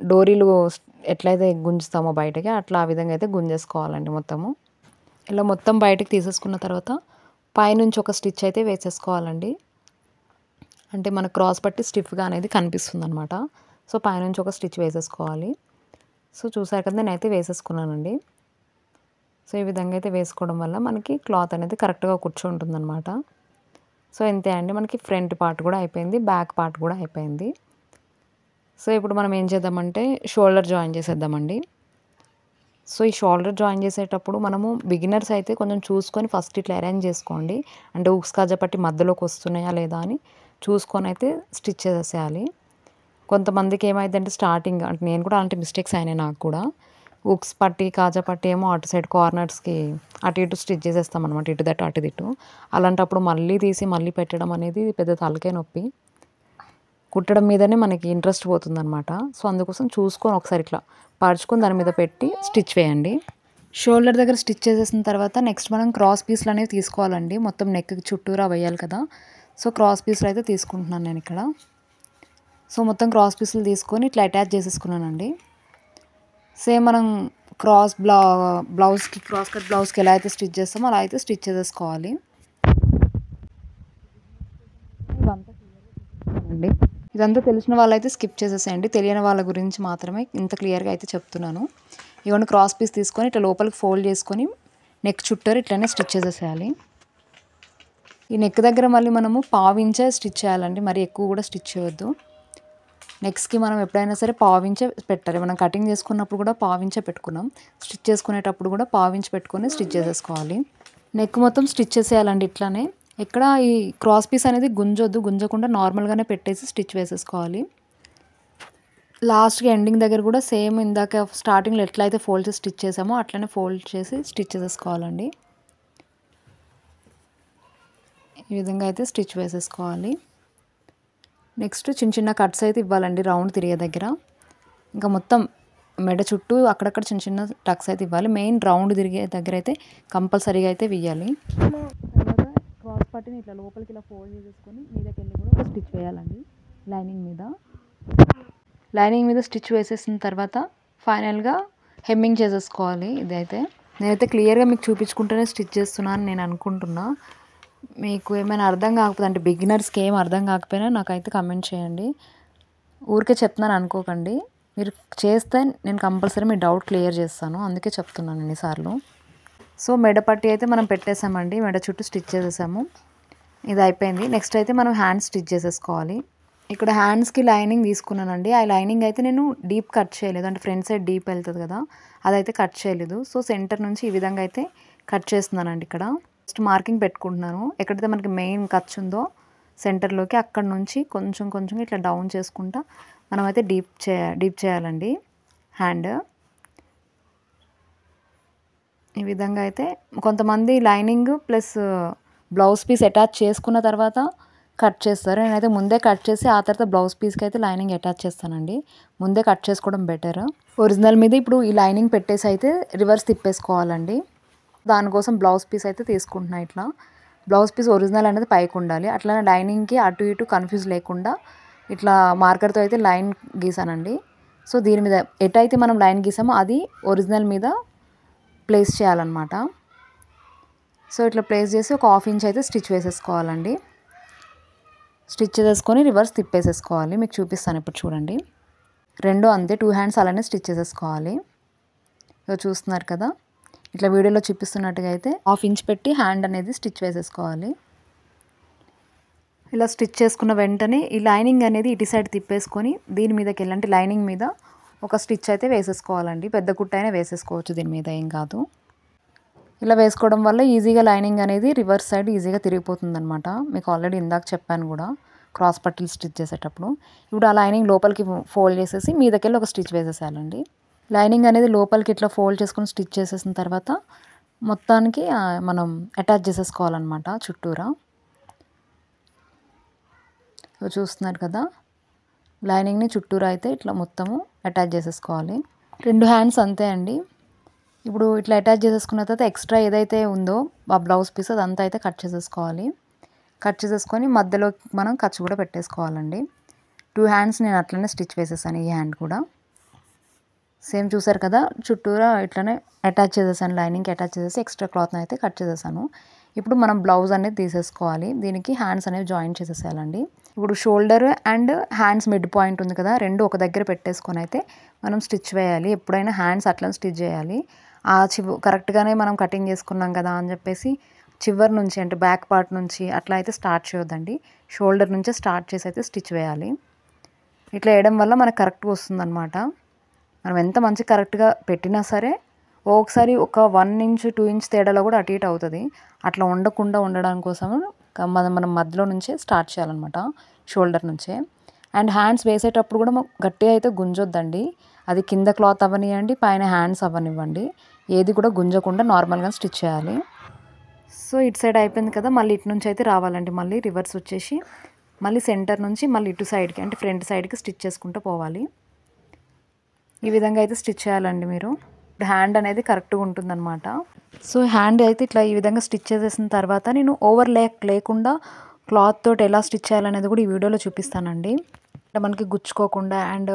డోరీలు ఎట్లయితే గుంజుతామో బయటకి అట్లా ఆ విధంగా అయితే గుంజేసుకోవాలండి మొత్తము. ఇలా మొత్తం బయటకు తీసేసుకున్న తర్వాత పైనుంచి ఒక స్టిచ్ అయితే వేసేసుకోవాలండి. అంటే మన క్రాస్ పట్టి స్టిఫ్గా అనేది కనిపిస్తుంది అనమాట. సో పైనుంచి ఒక స్టిచ్ వేసేసుకోవాలి. సో చూసారు కదా, నేనైతే వేసేసుకున్నానండి. సో ఈ విధంగా అయితే వేసుకోవడం వల్ల మనకి క్లాత్ అనేది కరెక్ట్గా కూర్చుంటుందన్నమాట. సో ఇంతే అండి, మనకి ఫ్రంట్ పార్ట్ కూడా అయిపోయింది, బ్యాక్ పార్ట్ కూడా అయిపోయింది. సో ఇప్పుడు మనం ఏం చేద్దామంటే షోల్డర్ జాయిన్ చేసేద్దామండి. సో ఈ షోల్డర్ జాయిన్ చేసేటప్పుడు మనము బిగినర్స్ అయితే కొంచెం చూసుకొని ఫస్ట్ ఇట్లా అరేంజ్ చేసుకోండి. అంటే ఉక్స్ కాజా పట్టి మధ్యలోకి వస్తున్నాయా లేదా అని చూసుకొని అయితే స్టిచ్ చేసేయాలి. కొంతమందికి ఏమైందంటే స్టార్టింగ్, అంటే నేను కూడా అలాంటి మిస్టేక్స్ అయినాయి నాకు కూడా. ఉక్స్ పట్టి కాజా పట్టి ఏమో అటు సైడ్ కార్నర్స్కి అటు ఇటు స్టిచ్ చేసేస్తాం అనమాట, ఇటు దట్టు అటు ఇటు. అలాంటప్పుడు మళ్ళీ తీసి మళ్ళీ పెట్టడం అనేది పెద్ద తలకాయ నొప్పి. కుట్టడం మీదనే మనకి ఇంట్రెస్ట్ పోతుందన్నమాట. సో అందుకోసం చూసుకొని ఒకసారి ఇట్లా పరుచుకొని దాని మీద పెట్టి స్టిచ్ వేయండి. షోల్డర్ దగ్గర స్టిచ్ చేసేసిన తర్వాత నెక్స్ట్ మనం క్రాస్ పీస్లు అనేవి తీసుకోవాలండి. మొత్తం నెక్కి చుట్టూరా వేయాలి కదా. సో క్రాస్ పీస్లు అయితే తీసుకుంటున్నాను నేను ఇక్కడ. సో మొత్తం క్రాస్ పీసులు తీసుకొని ఇట్లా అటాచ్ చేసేసుకున్నానండి. సేమ్ మనం బ్లౌజ్కి క్రాస్ కట్ బ్లౌజ్కి ఎలా అయితే స్టిచ్ చేస్తామో అలా అయితే స్టిచ్ చేసేసుకోవాలి. ఇదంతా తెలిసిన వాళ్ళైతే స్కిప్ చేసేసేయండి, తెలియని వాళ్ళ గురించి మాత్రమే ఇంత క్లియర్గా అయితే చెప్తున్నాను. ఇవన్నీ క్రాస్ పీస్ తీసుకొని ఇట్లా లోపలికి ఫోల్డ్ చేసుకొని నెక్ చుట్టూరు ఇట్లనే స్టిచ్ చేసేసేయాలి. ఈ నెక్ దగ్గర మళ్ళీ మనము పావించే స్టిచ్ చేయాలండి, మరి ఎక్కువ కూడా స్టిచ్ చేయొద్దు. నెక్స్ట్కి మనం ఎప్పుడైనా సరే పావించే పెట్టాలి. మనం కటింగ్ చేసుకున్నప్పుడు కూడా పావించే పెట్టుకున్నాం, స్టిచ్ చేసుకునేటప్పుడు కూడా పావించి పెట్టుకొని స్టిచ్ చేసేసుకోవాలి. నెక్ మొత్తం స్టిచ్ చేసేయాలండి ఇట్లానే. ఇక్కడ ఈ క్రాస్ పీస్ అనేది గుంజొద్దు, గుంజకుండా నార్మల్గానే పెట్టేసి స్టిచ్ వేసేసుకోవాలి. లాస్ట్‌కి ఎండింగ్ దగ్గర కూడా సేమ్ ఇందాక స్టార్టింగ్‌లో ఎట్లయితే ఫోల్డ్ చేసి స్టిచ్ చేసామో అట్లనే ఫోల్డ్ చేసి స్టిచ్ చేసేసుకోవాలండి. ఈ విధంగా అయితే స్టిచ్ వేసేసుకోవాలి. నెక్స్ట్ చిన్న చిన్న కట్స్ అయితే ఇవ్వాలండి రౌండ్ తిరిగే దగ్గర. ఇంకా మొత్తం మెడ చుట్టూ అక్కడక్కడ చిన్న చిన్న టక్స్ అయితే ఇవ్వాలి. మెయిన్ రౌండ్ తిరిగే దగ్గర అయితే కంపల్సరీగా అయితే వెయ్యాలి. తర్వాత క్రాస్ పట్టిని ఇట్లా లోపలికి ఇలా ఫోల్డ్ చేసేసుకొని మీదకెళ్ళి కూడా ఒక స్టిచ్ వేయాలండి లైనింగ్ మీద. లైనింగ్ మీద స్టిచ్ వేసేసిన తర్వాత ఫైనల్గా హెమ్మింగ్ చేసేసుకోవాలి. ఇదైతే నేనైతే క్లియర్గా మీకు చూపించుకుంటూనే స్టిచ్ చేస్తున్నాను నేను అనుకుంటున్నా. మీకు ఏమైనా అర్థం కాకపోతే అంటే బిగినర్స్కి ఏం అర్థం కాకపోయినా నాకైతే కమెంట్ చేయండి. ఊరికే చెప్తున్నాను అనుకోకండి. మీరు చేస్తే నేను కంపల్సరీ మీ డౌట్ క్లియర్ చేస్తాను, అందుకే చెప్తున్నాను ఎన్నిసార్లు. సో మెడ పట్టి అయితే మనం పెట్టేసామండి, మెడ చుట్టూ స్టిచ్ చేసేసాము. ఇది అయిపోయింది. నెక్స్ట్ అయితే మనం హ్యాండ్స్ స్టిచ్ చేసేసుకోవాలి. ఇక్కడ హ్యాండ్స్కి లైనింగ్ తీసుకున్నానండి. ఆ లైనింగ్ అయితే నేను డీప్ కట్ చేయలేదు, అంటే ఫ్రంట్ సైడ్ డీప్ వెళ్తుంది కదా, అదైతే కట్ చేయలేదు. సో సెంటర్ నుంచి ఈ విధంగా అయితే కట్ చేస్తున్నానండి. ఇక్కడ ఫస్ట్ మార్కింగ్ పెట్టుకుంటున్నాను. ఎక్కడైతే మనకి మెయిన్ ఖర్చు ఉందో సెంటర్లోకి అక్కడ నుంచి కొంచెం కొంచెం ఇట్లా డౌన్ చేసుకుంటా మనమైతే డీప్ చేయాలండి హ్యాండ్. ఈ విధంగా అయితే కొంతమంది lining plus blouse piece attach చేసుకున్న తర్వాత కట్ చేస్తారు. నేనైతే ముందే కట్ చేసి ఆ తర్వాత బ్లౌజ్ పీస్కి అయితే లైనింగ్ అటాచ్ చేస్తానండి. ముందే కట్ చేసుకోవడం బెటర్. ఒరిజినల్ మీద ఇప్పుడు ఈ లైనింగ్ పెట్టేసి అయితే రివర్స్ తిప్పేసుకోవాలండి. దానికోసం బ్లౌజ్ పీస్ అయితే తీసుకుంటున్నా. ఇట్లా బ్లౌజ్ పీస్ ఒరిజినల్ అనేది పైకి ఉండాలి. అట్లానే లైనింగ్కి అటు ఇటు కన్ఫ్యూజ్ లేకుండా ఇట్లా మార్కర్తో అయితే లైన్ గీసానండి. సో దీని మీద ఎటైతే మనం లైన్ గీసామో అది ఒరిజినల్ మీద ప్లేస్ చేయాలన్నమాట. సో ఇట్లా ప్లేస్ చేసి ఒక 1/2 ఇంచ్ అయితే స్టిచ్ వేసేసుకోవాలండి. స్టిచ్ చేసేసుకొని రివర్స్ తిప్పేసేసుకోవాలి. మీకు చూపిస్తాను ఇప్పుడు చూడండి. రెండు అంతే 2 హ్యాండ్స్ అలానే స్టిచ్ చేసేసుకోవాలి. చూస్తున్నారు కదా, ఇట్లా వీడియోలో చూపిస్తున్నట్టుగా అయితే 1/2 ఇంచ్ పెట్టి హ్యాండ్ అనేది స్టిచ్ వేసేసుకోవాలి. ఇలా స్టిచ్ చేసుకున్న వెంటనే ఈ లైనింగ్ అనేది ఇటు సైడ్ తిప్పేసుకొని దీని మీదకి వెళ్ళంటే లైనింగ్ మీద ఒక స్టిచ్ అయితే వేసేసుకోవాలండి. పెద్ద కుట్ట అయినా వేసేసుకోవచ్చు, దీని మీద ఏం కాదు. ఇలా వేసుకోవడం వల్ల ఈజీగా లైనింగ్ అనేది రివర్స్ సైడ్ ఈజీగా తిరిగిపోతుంది అనమాట. మీకు ఆల్రెడీ ఇందాక చెప్పాను కూడా క్రాస్ పట్టీలు స్టిచ్ చేసేటప్పుడు. ఇప్పుడు ఆ లైనింగ్ లోపలికి ఫోల్డ్ చేసేసి మీదకెళ్ళి ఒక స్టిచ్ వేసేసేయాలండి. లైనింగ్ అనేది లోపలికి ఇట్లా ఫోల్డ్ చేసుకొని స్టిచ్ చేసేసిన తర్వాత మొత్తానికి మనం అటాచ్ చేసేసుకోవాలన్నమాట చుట్టూరా. చూస్తున్నారు కదా, లైనింగ్ని చుట్టూరా అయితే ఇట్లా మొత్తము అటాచ్ చేసేసుకోవాలి. 2 హ్యాండ్స్ అంతే అండి. ఇప్పుడు ఇట్లా అటాచ్ చేసేసుకున్న తర్వాత ఎక్స్ట్రా ఏదైతే ఉందో ఆ బ్లౌజ్ పీస్ అదంతా అయితే కట్ చేసేసుకోవాలి. కట్ చేసేసుకొని మధ్యలో మనం ఖర్చు కూడా పెట్టేసుకోవాలండి. 2 హ్యాండ్స్ నేను అట్లనే స్టిచ్ వేసేసాను. ఈ హ్యాండ్ కూడా సేమ్ చూసారు కదా, చుట్టూరా ఇట్లనే అటాచ్ చేసేసాను. లైనింగ్కి అటాచ్ చేసేసి ఎక్స్ట్రా క్లాత్ని అయితే కట్ చేసేసాను. ఇప్పుడు మనం బ్లౌజ్ అనేది తీసేసుకోవాలి. దీనికి హ్యాండ్స్ అనేవి జాయిన్ చేసేసేయాలండి. ఇప్పుడు shoulder and hands mid point ఉంది కదా, రెండు ఒక దగ్గర పెట్టేసుకొని అయితే మనం స్టిచ్ వేయాలి. ఎప్పుడైనా హ్యాండ్స్ అట్లా స్టిచ్ చేయాలి. కరెక్ట్గానే మనం కటింగ్ చేసుకున్నాం కదా అని చెప్పేసి చివరి నుంచి అంటే బ్యాక్ పార్ట్ నుంచి అట్లా అయితే స్టార్ట్ చేయొద్దండి. షోల్డర్ నుంచే స్టార్ట్ చేసి అయితే స్టిచ్ వేయాలి. ఇట్లా వేయడం వల్ల మనకు కరెక్ట్గా వస్తుందన్నమాట. మనం ఎంత మంచి కరెక్ట్గా పెట్టినా సరే ఒకసారి ఒక 1 ఇంచ్ 2 ఇంచ్ తేడాలో కూడా అటు ఇటు అవుతుంది. అట్లా ఉండకుండా ఉండడం కోసం మనం మధ్యలో నుంచే స్టార్ట్ చేయాలన్నమాట, షోల్డర్ నుంచే. అండ్ హ్యాండ్స్ వేసేటప్పుడు కూడా గట్టిగా అయితే గుంజొద్దండి. అది కింద క్లాత్ అవ్వనివ్వండి, పైన హ్యాండ్స్ అవ్వనివ్వండి, ఏది కూడా గుంజకుండా నార్మల్గా స్టిచ్ చేయాలి. సో ఇటు సైడ్ అయిపోయింది కదా, మళ్ళీ ఇటు నుంచి అయితే రావాలండి. మళ్ళీ రివర్స్ వచ్చేసి మళ్ళీ సెంటర్ నుంచి మళ్ళీ ఇటు సైడ్కి అంటే ఫ్రంట్ సైడ్కి స్టిచ్ చేసుకుంటూ పోవాలి. ఈ విధంగా అయితే స్టిచ్ చేయాలండి మీరు. హ్యాండ్ అనేది కరెక్ట్గా ఉంటుందన్నమాట. సో హ్యాండ్ అయితే ఇట్లా ఈ విధంగా స్టిచ్ చేసేసిన తర్వాత నేను ఓవర్ లేకుండా క్లాత్ తోటి ఎలా స్టిచ్ చేయాలనేది కూడా ఈ వీడియోలో చూపిస్తానండి. అంటే మనకి గుచ్చుకోకుండా అండ్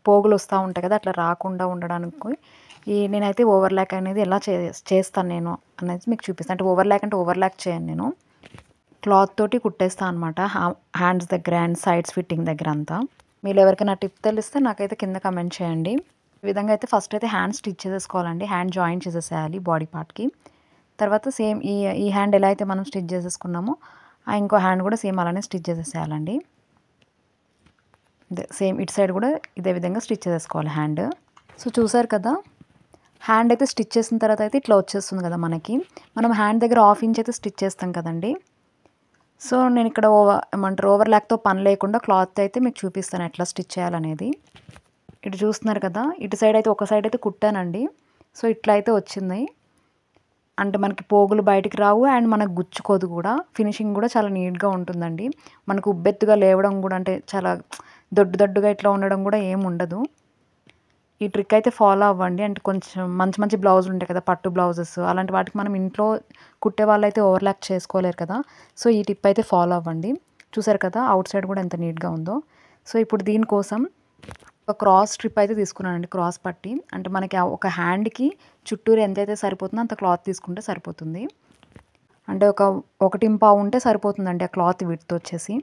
పోగులు వస్తూ ఉంటాయి కదా, అట్లా రాకుండా ఉండడానికి నేనైతే ఓవర్ ల్యాక్ అనేది ఎలా చేస్తాను నేను అనేది మీకు చూపిస్తాను. అంటే ఓవర్ ల్యాక్ చేయను, నేను క్లాత్ తోటి కుట్టేస్తాను అనమాట హ్యాండ్స్ దగ్గర అండ్ సైడ్స్ ఫిట్టింగ్ దగ్గర అంతా. మీరు ఎవరికైనా టిప్ తెలిస్తే నాకైతే కింద కమెంట్ చేయండి. ఈ విధంగా అయితే ఫస్ట్ అయితే హ్యాండ్ స్టిచ్ చేసేసుకోవాలండి. హ్యాండ్ జాయిన్ చేసేసేయాలి బాడీ పార్ట్కి. తర్వాత సేమ్ ఈ హ్యాండ్ ఎలా అయితే మనం స్టిచ్ చేసేసుకున్నామో ఇంకో హ్యాండ్ కూడా సేమ్ అలానే స్టిచ్ చేసేసేయాలండి. సేమ్ ఇటు సైడ్ కూడా ఇదే విధంగా స్టిచ్ చేసేసుకోవాలి హ్యాండ్. సో చూసారు కదా, హ్యాండ్ అయితే స్టిచ్ చేసిన తర్వాత అయితే ఇట్లా వచ్చేస్తుంది కదా మనకి. మనం హ్యాండ్ దగ్గర 1/2 ఇంచ్ అయితే స్టిచ్ చేస్తాం కదండి. సో నేను ఇక్కడ ఏమంటారు ఓవర్లాక్తో పని లేకుండా క్లాత్ అయితే మీకు చూపిస్తాను ఎట్లా స్టిచ్ చేయాలనేది. ఇటు చూస్తున్నారు కదా, ఇటు సైడ్ అయితే ఒక సైడ్ అయితే కుట్టానండి. సో ఇట్లా అయితే వచ్చింది. అంటే మనకి పోగులు బయటికి రావు అండ్ మనకు గుచ్చుకోదు కూడా. ఫినిషింగ్ కూడా చాలా నీట్గా ఉంటుందండి. మనకు ఉబ్బెత్తుగా లేవడం కూడా అంటే చాలా దొడ్డుగా ఇట్లా ఉండడం కూడా ఏమి ఉండదు. ఈ ట్రిక్ అయితే ఫాలో అవ్వండి. అంటే కొంచెం మంచి మంచి బ్లౌజులు ఉంటాయి కదా, పట్టు బ్లౌజెస్ అలాంటి వాటికి మనం ఇంట్లో కుట్టే వాళ్ళైతే ఓవర్లాక్ చేసుకోలేరు కదా. సో ఈ టిప్ అయితే ఫాలో అవ్వండి. చూసారు కదా అవుట్ సైడ్ కూడా ఎంత నీట్గా ఉందో. సో ఇప్పుడు దీనికోసం ఒక క్రాస్ స్ట్రిప్ అయితే తీసుకున్నానండి, క్రాస్ పట్టి. అంటే మనకి ఒక హ్యాండ్కి చుట్టూరు ఎంతైతే సరిపోతుందో అంత క్లాత్ తీసుకుంటే సరిపోతుంది. అంటే ఒక 1.5 ఉంటే సరిపోతుందండి ఆ క్లాత్ విడ్త్ వచ్చేసి.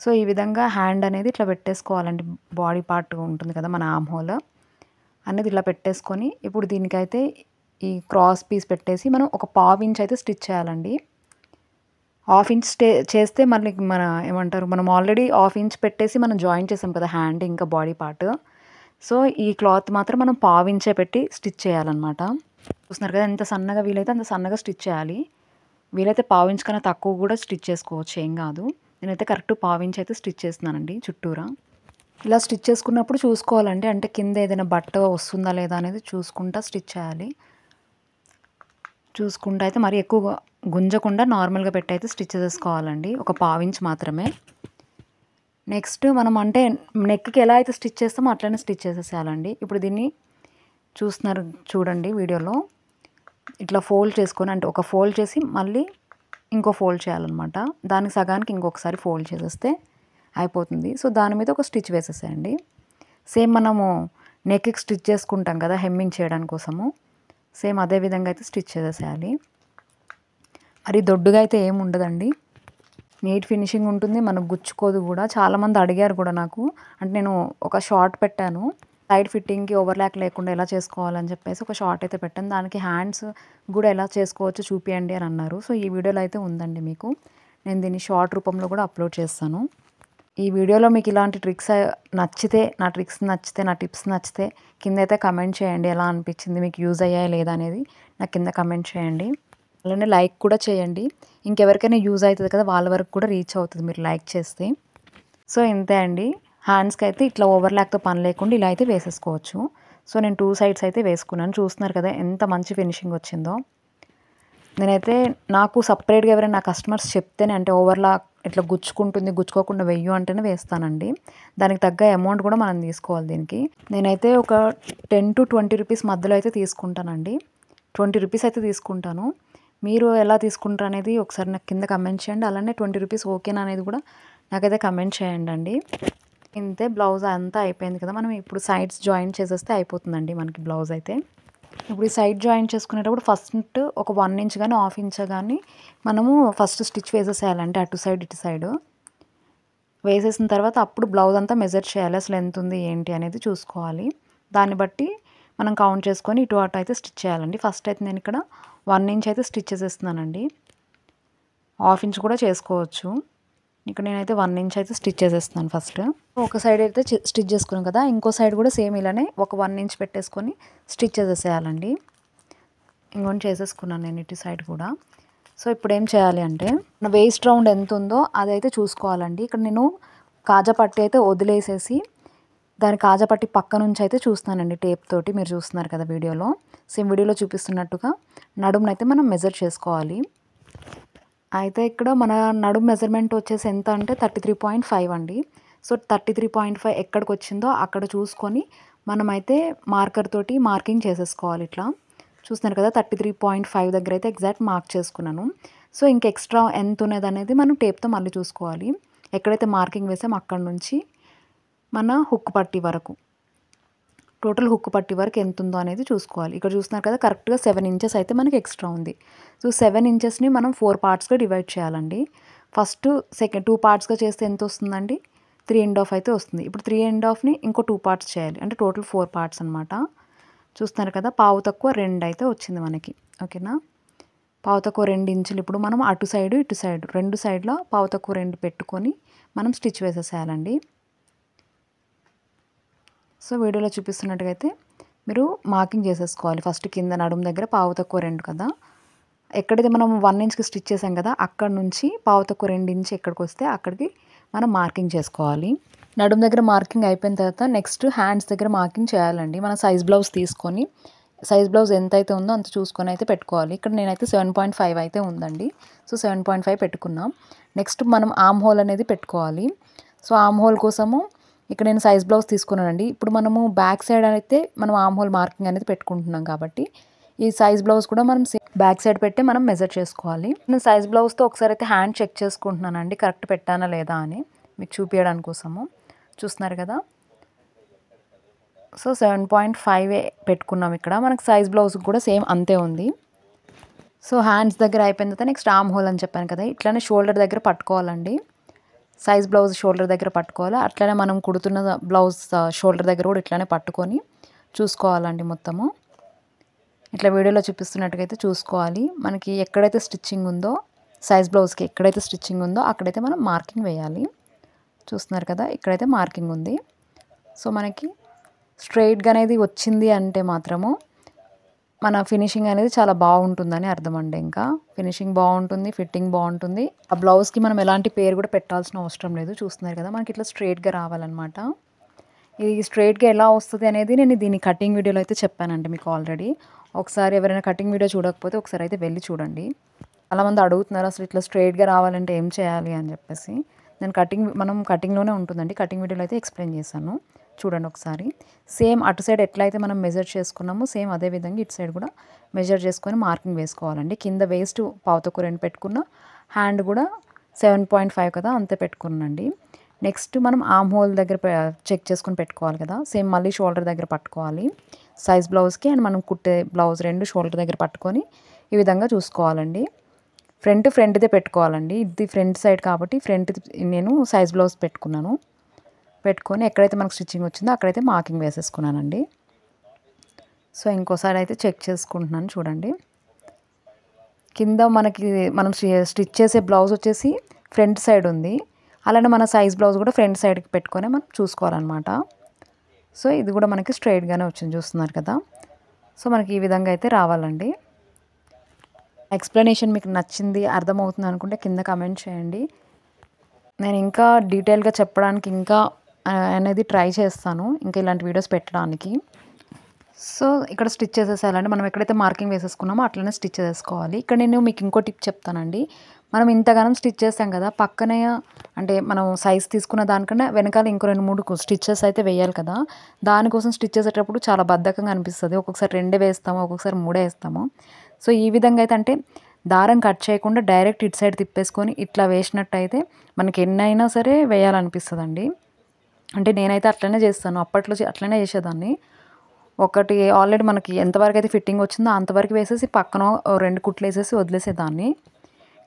సో ఈ విధంగా హ్యాండ్ అనేది ఇట్లా పెట్టేసుకోవాలండి. బాడీ పార్ట్ ఉంటుంది కదా మన ఆర్మ్ హోల్ అనేది ఇట్లా పెట్టేసుకొని ఇప్పుడు దీనికైతే ఈ క్రాస్ పీస్ పెట్టేసి మనం ఒక 1/2 ఇంచ్ అయితే స్టిచ్ చేయాలండి. 1/2 ఇంచ్ చేస్తే మళ్ళీ మన ఏమంటారు, మనం ఆల్రెడీ 1/2 ఇంచ్ పెట్టేసి మనం జాయిన్ చేసాం కదా హ్యాండ్ ఇంకా బాడీ పార్ట్. సో ఈ క్లాత్ మాత్రం మనం 1/2 ఇంచే పెట్టి స్టిచ్ చేయాలన్నమాట. చూస్తున్నారు కదా ఎంత సన్నగా వీలైతే అంత సన్నగా స్టిచ్ చేయాలి. వీలైతే 1/2 ఇంచ్ కన్నా తక్కువ కూడా స్టిచ్ చేసుకోవచ్చు, ఏం కాదు. నేనైతే కరెక్ట్ 1/2 ఇంచ్ అయితే స్టిచ్ చేస్తున్నానండి చుట్టూరా. ఇలా స్టిచ్ చేసుకున్నప్పుడు చూసుకోవాలండి, అంటే కింద ఏదైనా బట్ట వస్తుందా లేదా అనేది చూసుకుంటా స్టిచ్ చేయాలి. చూసుకుంటా అయితే మరి ఎక్కువ గుంజకుండా నార్మల్గా పెట్టి అయితే స్టిచ్ చేసుకోవాలండి, ఒక 1/2 ఇంచ్ మాత్రమే. నెక్స్ట్ మనం అంటే నెక్కి ఎలా అయితే స్టిచ్ చేస్తామో అట్లనే స్టిచ్ చేసేసేయాలండి. ఇప్పుడు దీన్ని చూస్తున్నారు చూడండి వీడియోలో, ఇట్లా ఫోల్డ్ చేసుకొని అంటే ఒక ఫోల్డ్ చేసి మళ్ళీ ఇంకో ఫోల్డ్ చేయాలన్నమాట. దానికి సగానికి ఇంకొకసారి ఫోల్డ్ చేసేస్తే అయిపోతుంది. సో దాని మీద ఒక స్టిచ్ వేసేసేయండి. సేమ్ మనము నెక్కి స్టిచ్ చేసుకుంటాం కదా హెమ్మింగ్ చేయడానికి కోసము, సేమ్ అదే విధంగా అయితే స్టిచ్ చేసేసేయాలి. మరి దొడ్డుగా అయితే ఏమి ఉండదండి, నీట్ ఫినిషింగ్ ఉంటుంది, మనకు గుచ్చుకోదు కూడా. చాలామంది అడిగారు కూడా నాకు, అంటే నేను ఒక షార్ట్ పెట్టాను సైడ్ ఫిట్టింగ్కి ఓవర్లాక్ లేకుండా ఎలా చేసుకోవాలని చెప్పేసి ఒక షార్ట్ అయితే పెట్టాను. దానికి హ్యాండ్స్ కూడా ఎలా చేసుకోవచ్చో చూపియండి అని అన్నారు. సో ఈ వీడియోలో అయితే ఉందండి మీకు, నేను దీన్ని షార్ట్ రూపంలో కూడా అప్లోడ్ చేస్తాను. ఈ వీడియోలో మీకు ఇలాంటి ట్రిక్స్ నచ్చితే, నా ట్రిక్స్ నచ్చితే, నా టిప్స్ నచ్చితే కింద అయితే కమెంట్ చేయండి. ఎలా అనిపించింది, మీకు యూజ్ అయ్యాయా లేదా అనేది నాకు కింద కమెంట్ చేయండి. అలానే లైక్ కూడా చేయండి, ఇంకెవరికైనా యూజ్ అవుతుంది కదా వాళ్ళ వరకు కూడా రీచ్ అవుతుంది మీరు లైక్ చేస్తే. సో ఇంతే అండి, హ్యాండ్స్కి అయితే ఇట్లా ఓవర్లాక్తో పని లేకుండా ఇలా అయితే వేసేసుకోవచ్చు. సో నేను 2 సైడ్స్ అయితే వేసుకున్నాను. చూస్తున్నారు కదా ఎంత మంచి ఫినిషింగ్ వచ్చిందో. నేనైతే నాకు సపరేట్గా ఎవరైనా నా కస్టమర్స్ చెప్తేనే, అంటే ఓవర్లాక్ ఇట్లా గుచ్చుకుంటుంది గుచ్చుకోకుండా వెయ్యు అంటేనే వేస్తానండి. దానికి తగ్గ అమౌంట్ కూడా మనం తీసుకోవాలి దీనికి. నేనైతే ఒక 10 to 20 రూపీస్ మధ్యలో అయితే తీసుకుంటానండి. 20 రూపీస్ అయితే తీసుకుంటాను. మీరు ఎలా తీసుకుంటారు అనేది ఒకసారి నాకు కింద కమెంట్ చేయండి. అలానే 20 రూపీస్ ఓకేనా అనేది కూడా నాకైతే కమెంట్ చేయండి అండి. ఇంతే, బ్లౌజ్ అంతా అయిపోయింది కదా. మనం ఇప్పుడు సైడ్స్ జాయిన్ చేసేస్తే అయిపోతుందండి మనకి బ్లౌజ్ అయితే. ఇప్పుడు ఈ సైడ్ జాయిన్ చేసుకునేటప్పుడు ఫస్ట్ ఒక 1 ఇంచ్ కానీ 1/2 ఇంచ్ కానీ మనము ఫస్ట్ స్టిచ్ వేసేసేయాలంటే అటు సైడ్ ఇటు సైడ్ వేసేసిన తర్వాత అప్పుడు బ్లౌజ్ అంతా మెజర్ చేయాలి. అసలు ఎంత ఉంది ఏంటి అనేది చూసుకోవాలి. దాన్ని బట్టి మనం కౌంట్ చేసుకొని ఇటు అటు అయితే స్టిచ్ చేయాలండి. ఫస్ట్ అయితే నేను ఇక్కడ 1 ఇంచ్ అయితే స్టిచ్ చేసేస్తున్నానండి. 1/2 ఇంచ్ కూడా చేసుకోవచ్చు. ఇక్కడ నేనైతే 1 ఇంచ్ అయితే స్టిచ్ చేసేస్తున్నాను ఫస్ట్. ఒక సైడ్ అయితే స్టిచ్ చేసుకున్నాం కదా, ఇంకో సైడ్ కూడా సేమ్ ఇలానే ఒక 1 ఇంచ్ పెట్టేసుకొని స్టిచ్ చేసేసేయాలండి. ఇంకొని చేసేసుకున్నాను నేను ఇటు సైడ్ కూడా. సో ఇప్పుడు ఏం చేయాలి అంటే మన వేస్ట్ రౌండ్ ఎంత ఉందో అదైతే చూసుకోవాలండి. ఇక్కడ నేను కాజా పట్టి అయితే వదిలేసేసి దాని కాజా పట్టి పక్క నుంచి అయితే చూస్తున్నానండి టేప్ తోటి. మీరు చూస్తున్నారు కదా వీడియోలో, సేమ్ వీడియోలో చూపిస్తున్నట్టుగా నడుమునైతే మనం మెజర్ చేసుకోవాలి. అయితే ఇక్కడ మన నడుము మెజర్మెంట్ వచ్చేసి ఎంత అంటే 33.5 అండి. సో 33.5 ఎక్కడికి వచ్చిందో అక్కడ చూసుకొని మనమైతే మార్కర్ తోటి మార్కింగ్ చేసేసుకోవాలి. ఇట్లా చూస్తున్నారు కదా 33.5 దగ్గర అయితే ఎగ్జాక్ట్ మార్క్ చేసుకున్నాను. సో ఇంక ఎక్స్ట్రా ఎంత ఉన్నది అనేది మనం టేప్తో మళ్ళీ చూసుకోవాలి. ఎక్కడైతే మార్కింగ్ వేసామో అక్కడ నుంచి మన హుక్ పట్టి వరకు, టోటల్ హుక్ పట్టి వరకు ఎంత ఉందో అనేది చూసుకోవాలి. ఇక్కడ చూస్తున్నారు కదా కరెక్ట్గా 7 ఇంచెస్ అయితే మనకి ఎక్స్ట్రా ఉంది. సో 7 ఇంచెస్ని మనం 4 పార్ట్స్గా డివైడ్ చేయాలండి. ఫస్ట్ సెకండ్ 2 పార్ట్స్గా చేస్తే ఎంత వస్తుందండి, 3.5 అయితే వస్తుంది. ఇప్పుడు 3.5ని ఇంకో 2 పార్ట్స్ చేయాలి, అంటే టోటల్ 4 పార్ట్స్ అనమాట. చూస్తున్నారు కదా పావు తక్కువ 2 అయితే వచ్చింది మనకి, ఓకేనా. పావు తక్కువ 2 ఇంచులు ఇప్పుడు మనం అటు సైడు ఇటు సైడు 2 సైడ్లో పావు తక్కువ 2 పెట్టుకొని మనం స్టిచ్ వేసేసేయాలండి. సో వీడియోలో చూపిస్తున్నట్టుగా అయితే మీరు మార్కింగ్ చేసేసుకోవాలి. ఫస్ట్ కింద నడుము దగ్గర పావు తక్కువ 2 కదా, ఎక్కడైతే మనం 1 ఇంచ్‌కి స్టిచ్ చేసాం కదా, అక్కడి నుంచి పావుతక్కువ 2 ఇంచ్ ఎక్కడికొస్తే అక్కడికి మనం మార్కింగ్ చేసుకోవాలి. నడుము దగ్గర మార్కింగ్ అయిపోయిన తర్వాత నెక్స్ట్ హ్యాండ్స్ దగ్గర మార్కింగ్ చేయాలండి. మన సైజ్ బ్లౌజ్ తీసుకొని, సైజ్ బ్లౌజ్ ఎంతైతే ఉందో అంత చూసుకొని అయితే పెట్టుకోవాలి. ఇక్కడ నేనైతే 7.5 అయితే ఉందండి. సో 7.5 పెట్టుకున్నాం. నెక్స్ట్ మనం ఆర్మ్ హోల్ అనేది పెట్టుకోవాలి. సో ఆర్మ్ హోల్ కోసము ఇక్కడ నేను సైజ్ బ్లౌజ్ తీసుకున్నానండి. ఇప్పుడు మనము బ్యాక్ సైడ్ అయితే మనం ఆర్మ్ హోల్ మార్కింగ్ అనేది పెట్టుకుంటున్నాం కాబట్టి ఈ సైజ్ బ్లౌజ్ కూడా మనం బ్యాక్ సైడ్ పెట్టి మనం మెజర్ చేసుకోవాలి. నేను సైజ్ బ్లౌజ్తో ఒకసారి అయితే హ్యాండ్ చెక్ చేసుకుంటున్నానండి, కరెక్ట్ పెట్టానా లేదా అని మీకు చూపించడానికి కోసము. చూస్తున్నారు కదా, సో 7.5 పెట్టుకున్నాం. ఇక్కడ మనకు సైజ్ బ్లౌజ్ కూడా సేమ్ అంతే ఉంది. సో హ్యాండ్స్ దగ్గర అయిపోయిన తర్వాత నెక్స్ట్ ఆర్మ్ హోల్ అని చెప్పాను కదా, ఇట్లానే షోల్డర్ దగ్గర పట్టుకోవాలండి. సైజ్ బ్లౌజ్ షోల్డర్ దగ్గర పట్టుకోవాలి. అట్లనే మనం కుడుతున్న బ్లౌజ్ షోల్డర్ దగ్గర కూడా ఇట్లానే పట్టుకొని చూసుకోవాలండి. మొత్తము ఇట్లా వీడియోలో చూపిస్తున్నట్టుగా అయితే చూసుకోవాలి. మనకి ఎక్కడైతే స్టిచ్చింగ్ ఉందో, సైజ్ బ్లౌజ్కి ఎక్కడైతే స్టిచ్చింగ్ ఉందో అక్కడైతే మనం మార్కింగ్ వేయాలి. చూస్తున్నారు కదా, ఇక్కడైతే మార్కింగ్ ఉంది. సో మనకి స్ట్రైట్గా అనేది వచ్చింది అంటే మాత్రము మన ఫినిషింగ్ అనేది చాలా బాగుంటుందని అర్థం అండి. ఇంకా ఫినిషింగ్ బాగుంటుంది, ఫిట్టింగ్ బాగుంటుంది. ఆ బ్లౌజ్కి మనం ఎలాంటి పేరు కూడా పెట్టాల్సిన అవసరం లేదు. చూస్తున్నారు కదా, మనకి ఇట్లా స్ట్రైట్గా రావాలన్నమాట. ఇది స్ట్రైట్గా ఎలా వస్తుంది అనేది నేను దీని కటింగ్ వీడియోలో అయితే చెప్పానండి మీకు ఆల్రెడీ. ఒకసారి ఎవరైనా కటింగ్ వీడియో చూడకపోతే ఒకసారి అయితే వెళ్ళి చూడండి. చాలామంది అడుగుతున్నారు అసలు ఇట్లా స్ట్రైట్గా రావాలంటే ఏం చేయాలి అని చెప్పేసి. నేను మనం కటింగ్లోనే ఉంటుందండి, కటింగ్ వీడియోలో అయితే ఎక్స్ప్లెయిన్ చేశాను, చూడండి ఒకసారి. సేమ్ అటు సైడ్ ఎట్లయితే మనం మెజర్ చేసుకున్నామో సేమ్ అదే విధంగా ఇటు సైడ్ కూడా మెజర్ చేసుకొని మార్కింగ్ వేసుకోవాలండి. కింద వేస్ట్ పావుతక్కువ 2 పెట్టుకున్న, హ్యాండ్ కూడా 7.5 కదా అంతే పెట్టుకున్నానండి. నెక్స్ట్ మనం ఆర్మ్ హోల్ దగ్గర చెక్ చేసుకొని పెట్టుకోవాలి కదా, సేమ్ మళ్ళీ షోల్డర్ దగ్గర పట్టుకోవాలి. సైజ్ బ్లౌజ్కి అండ్ మనం కుట్టే బ్లౌజ్ రెండు షోల్డర్ దగ్గర పట్టుకొని ఈ విధంగా చూసుకోవాలండి. ఫ్రంట్దే పెట్టుకోవాలండి. ఇది ఫ్రంట్ సైడ్ కాబట్టి ఫ్రంట్ నేను సైజ్ బ్లౌజ్ పెట్టుకొని ఎక్కడైతే మనకు స్టిచ్చింగ్ వచ్చిందో అక్కడైతే మార్కింగ్ వేసేసుకున్నానండి. సో ఇంకోసారి అయితే చెక్ చేసుకుంటున్నాను చూడండి. కింద మనం స్టిచ్ చేసే బ్లౌజ్ వచ్చేసి ఫ్రంట్ సైడ్ ఉంది, అలానే మన సైజ్ బ్లౌజ్ కూడా ఫ్రంట్ సైడ్కి పెట్టుకొని మనం చూసుకోవాలన్నమాట. సో ఇది కూడా మనకి స్ట్రైట్గానే వచ్చింది, చూస్తున్నారు కదా. సో మనకి ఈ విధంగా అయితే రావాలండి. ఎక్స్ప్లెనేషన్ మీకు నచ్చింది, అర్థమవుతుంది అనుకుంటే కింద కమెంట్ చేయండి. నేను ఇంకా డీటెయిల్గా చెప్పడానికి అనేది ట్రై చేస్తాను, ఇంకా ఇలాంటి వీడియోస్ పెట్టడానికి. సో ఇక్కడ స్టిచ్ చేసేసేయాలండి. మనం ఎక్కడైతే మార్కింగ్ వేసేసుకున్నామో అట్లనే స్టిచ్ చేసేసుకోవాలి. ఇక్కడ నేను మీకు ఇంకో టిప్ చెప్తానండి. మనం ఇంతగానం స్టిచ్ చేస్తాం కదా, పక్కనే అంటే మనం సైజ్ తీసుకున్న దానికన్నా వెనకాల ఇంకో 2-3 స్టిచ్చెస్ అయితే వేయాలి కదా. దానికోసం స్టిచ్ చేసేటప్పుడు చాలా బద్ధకంగా అనిపిస్తుంది. ఒక్కొక్కసారి 2 వేస్తాము, ఒక్కొక్కసారి 3 వేస్తాము. సో ఈ విధంగా అయితే అంటే దారం కట్ చేయకుండా డైరెక్ట్ ఇటు సైడ్ తిప్పేసుకొని ఇట్లా వేసినట్టయితే మనకి ఎన్నైనా సరే వేయాలనిపిస్తుందండి. అంటే నేనైతే అట్లనే చేస్తాను, అప్పట్లో అట్లనే చేసేదాన్ని. ఒకటి ఆల్రెడీ మనకి ఎంతవరకు అయితే ఫిట్టింగ్ వచ్చిందో అంతవరకు వేసేసి పక్కన 2 కుట్లు వేసేసి వదిలేసేదాన్ని.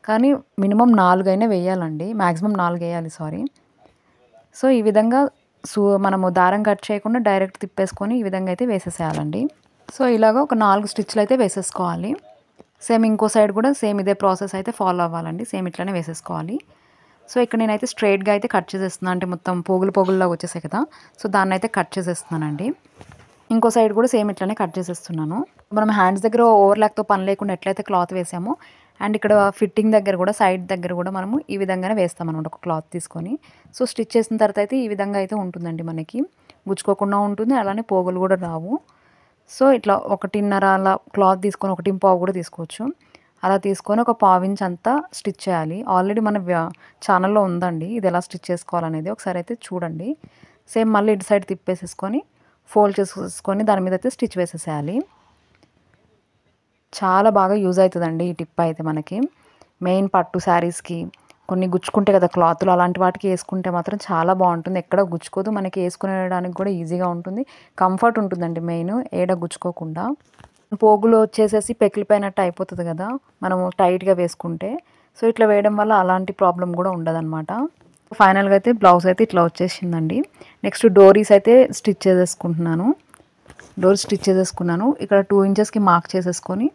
కానీ మినిమం 4 అయినా వేయాలండి, మ్యాక్సిమం 4 వేయాలి, సారీ. సో ఈ విధంగా మనము దారం కట్ చేయకుండా డైరెక్ట్ తిప్పేసుకొని ఈ విధంగా అయితే వేసేసేయాలండి. సో ఇలాగ ఒక 4 స్టిచ్లు అయితే వేసేసుకోవాలి. సేమ్ ఇంకో సైడ్ కూడా సేమ్ ఇదే ప్రాసెస్ అయితే ఫాలో అవ్వాలండి, సేమ్ ఇట్లానే వేసేసుకోవాలి. సో ఇక్కడ నేనైతే స్ట్రైట్గా అయితే కట్ చేసేస్తున్నాను, అంటే మొత్తం పోగులాగా వచ్చేసాయి కదా. సో దాన్ని అయితే కట్ చేసేస్తున్నానండి. ఇంకో సైడ్ కూడా సేమ్ ఇట్లానే కట్ చేసేస్తున్నాను. మనం హ్యాండ్స్ దగ్గర ఓవర్లాక్తో పని లేకుండా ఎట్లయితే క్లాత్ వేసామో అండ్ ఇక్కడ ఫిట్టింగ్ దగ్గర కూడా సైడ్ దగ్గర కూడా మనము ఈ విధంగానే వేస్తామన్నమాట, ఒక క్లాత్ తీసుకొని. సో స్టిచ్ చేసిన తర్వాత అయితే ఈ విధంగా అయితే ఉంటుందండి, మనకి గుచ్చుకోకుండా ఉంటుంది, అలానే పోగులు కూడా రావు. సో ఇట్లా 1.5 అలా క్లాత్ తీసుకొని 1.25 కూడా తీసుకోవచ్చు. అలా తీసుకొని ఒక 1/4 ఇంచ్ అంతా స్టిచ్ చేయాలి. ఆల్రెడీ మన ఛానల్లో ఉందండి ఇది ఎలా స్టిచ్ చేసుకోవాలనేది, ఒకసారి అయితే చూడండి. సేమ్ మళ్ళీ ఇటు సైడ్ తిప్పేసేసుకొని ఫోల్డ్ చేసేసుకొని దాని మీద అయితే స్టిచ్ వేసేసేయాలి. చాలా బాగా యూజ్ అవుతుందండి ఈ టిప్ అయితే మనకి. మెయిన్ పట్టు శారీస్కి కొన్ని గుచ్చుకుంటే కదా క్లాత్లు, అలాంటి వాటికి వేసుకుంటే మాత్రం చాలా బాగుంటుంది, ఎక్కడ గుచ్చుకోదు, మనకి వేసుకునేడానికి కూడా ఈజీగా ఉంటుంది, కంఫర్ట్ ఉంటుందండి మెయిన్, ఏడ గుచ్చుకోకుండా. పోగులు వచ్చేసేసి పెకిలిపోయినట్టు అయిపోతుంది కదా మనము టైట్గా వేసుకుంటే. సో ఇట్లా వేయడం వల్ల అలాంటి ప్రాబ్లం కూడా ఉండదన్నమాట. ఫైనల్గా అయితే బ్లౌజ్ అయితే ఇట్లా వచ్చేసిందండి. నెక్స్ట్ డోరీస్ అయితే స్టిచ్ చేసేసుకుంటున్నాను. స్టిచ్ చేసేసుకున్నాను. ఇక్కడ 2 ఇంచెస్కి మార్క్ చేసేసుకొని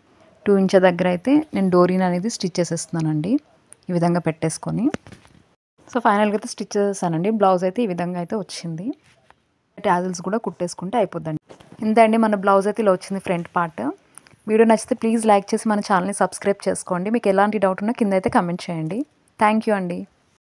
2 ఇంచెస్ దగ్గర అయితే నేను డోరీని అనేది స్టిచ్ చేసేస్తున్నానండి, ఈ విధంగా పెట్టేసుకొని. సో ఫైనల్గా అయితే స్టిచ్ చేసేసానండి. బ్లౌజ్ అయితే ఈ విధంగా అయితే వచ్చింది. టాజిల్స్ కూడా కుట్టేసుకుంటే అయిపోద్దండి. ఇంతే అండి, మన బ్లౌజ్ అయితే ఇలా వచ్చింది ఫ్రంట్ పార్ట్. వీడియో నచ్చితే ప్లీజ్ లైక్ చేసి మన ఛానల్ని సబ్స్క్రైబ్ చేసుకోండి. మీకు ఎలాంటి డౌట్ ఉన్నా కింద అయితే కమెంట్ చేయండి. థ్యాంక్ యూ అండి.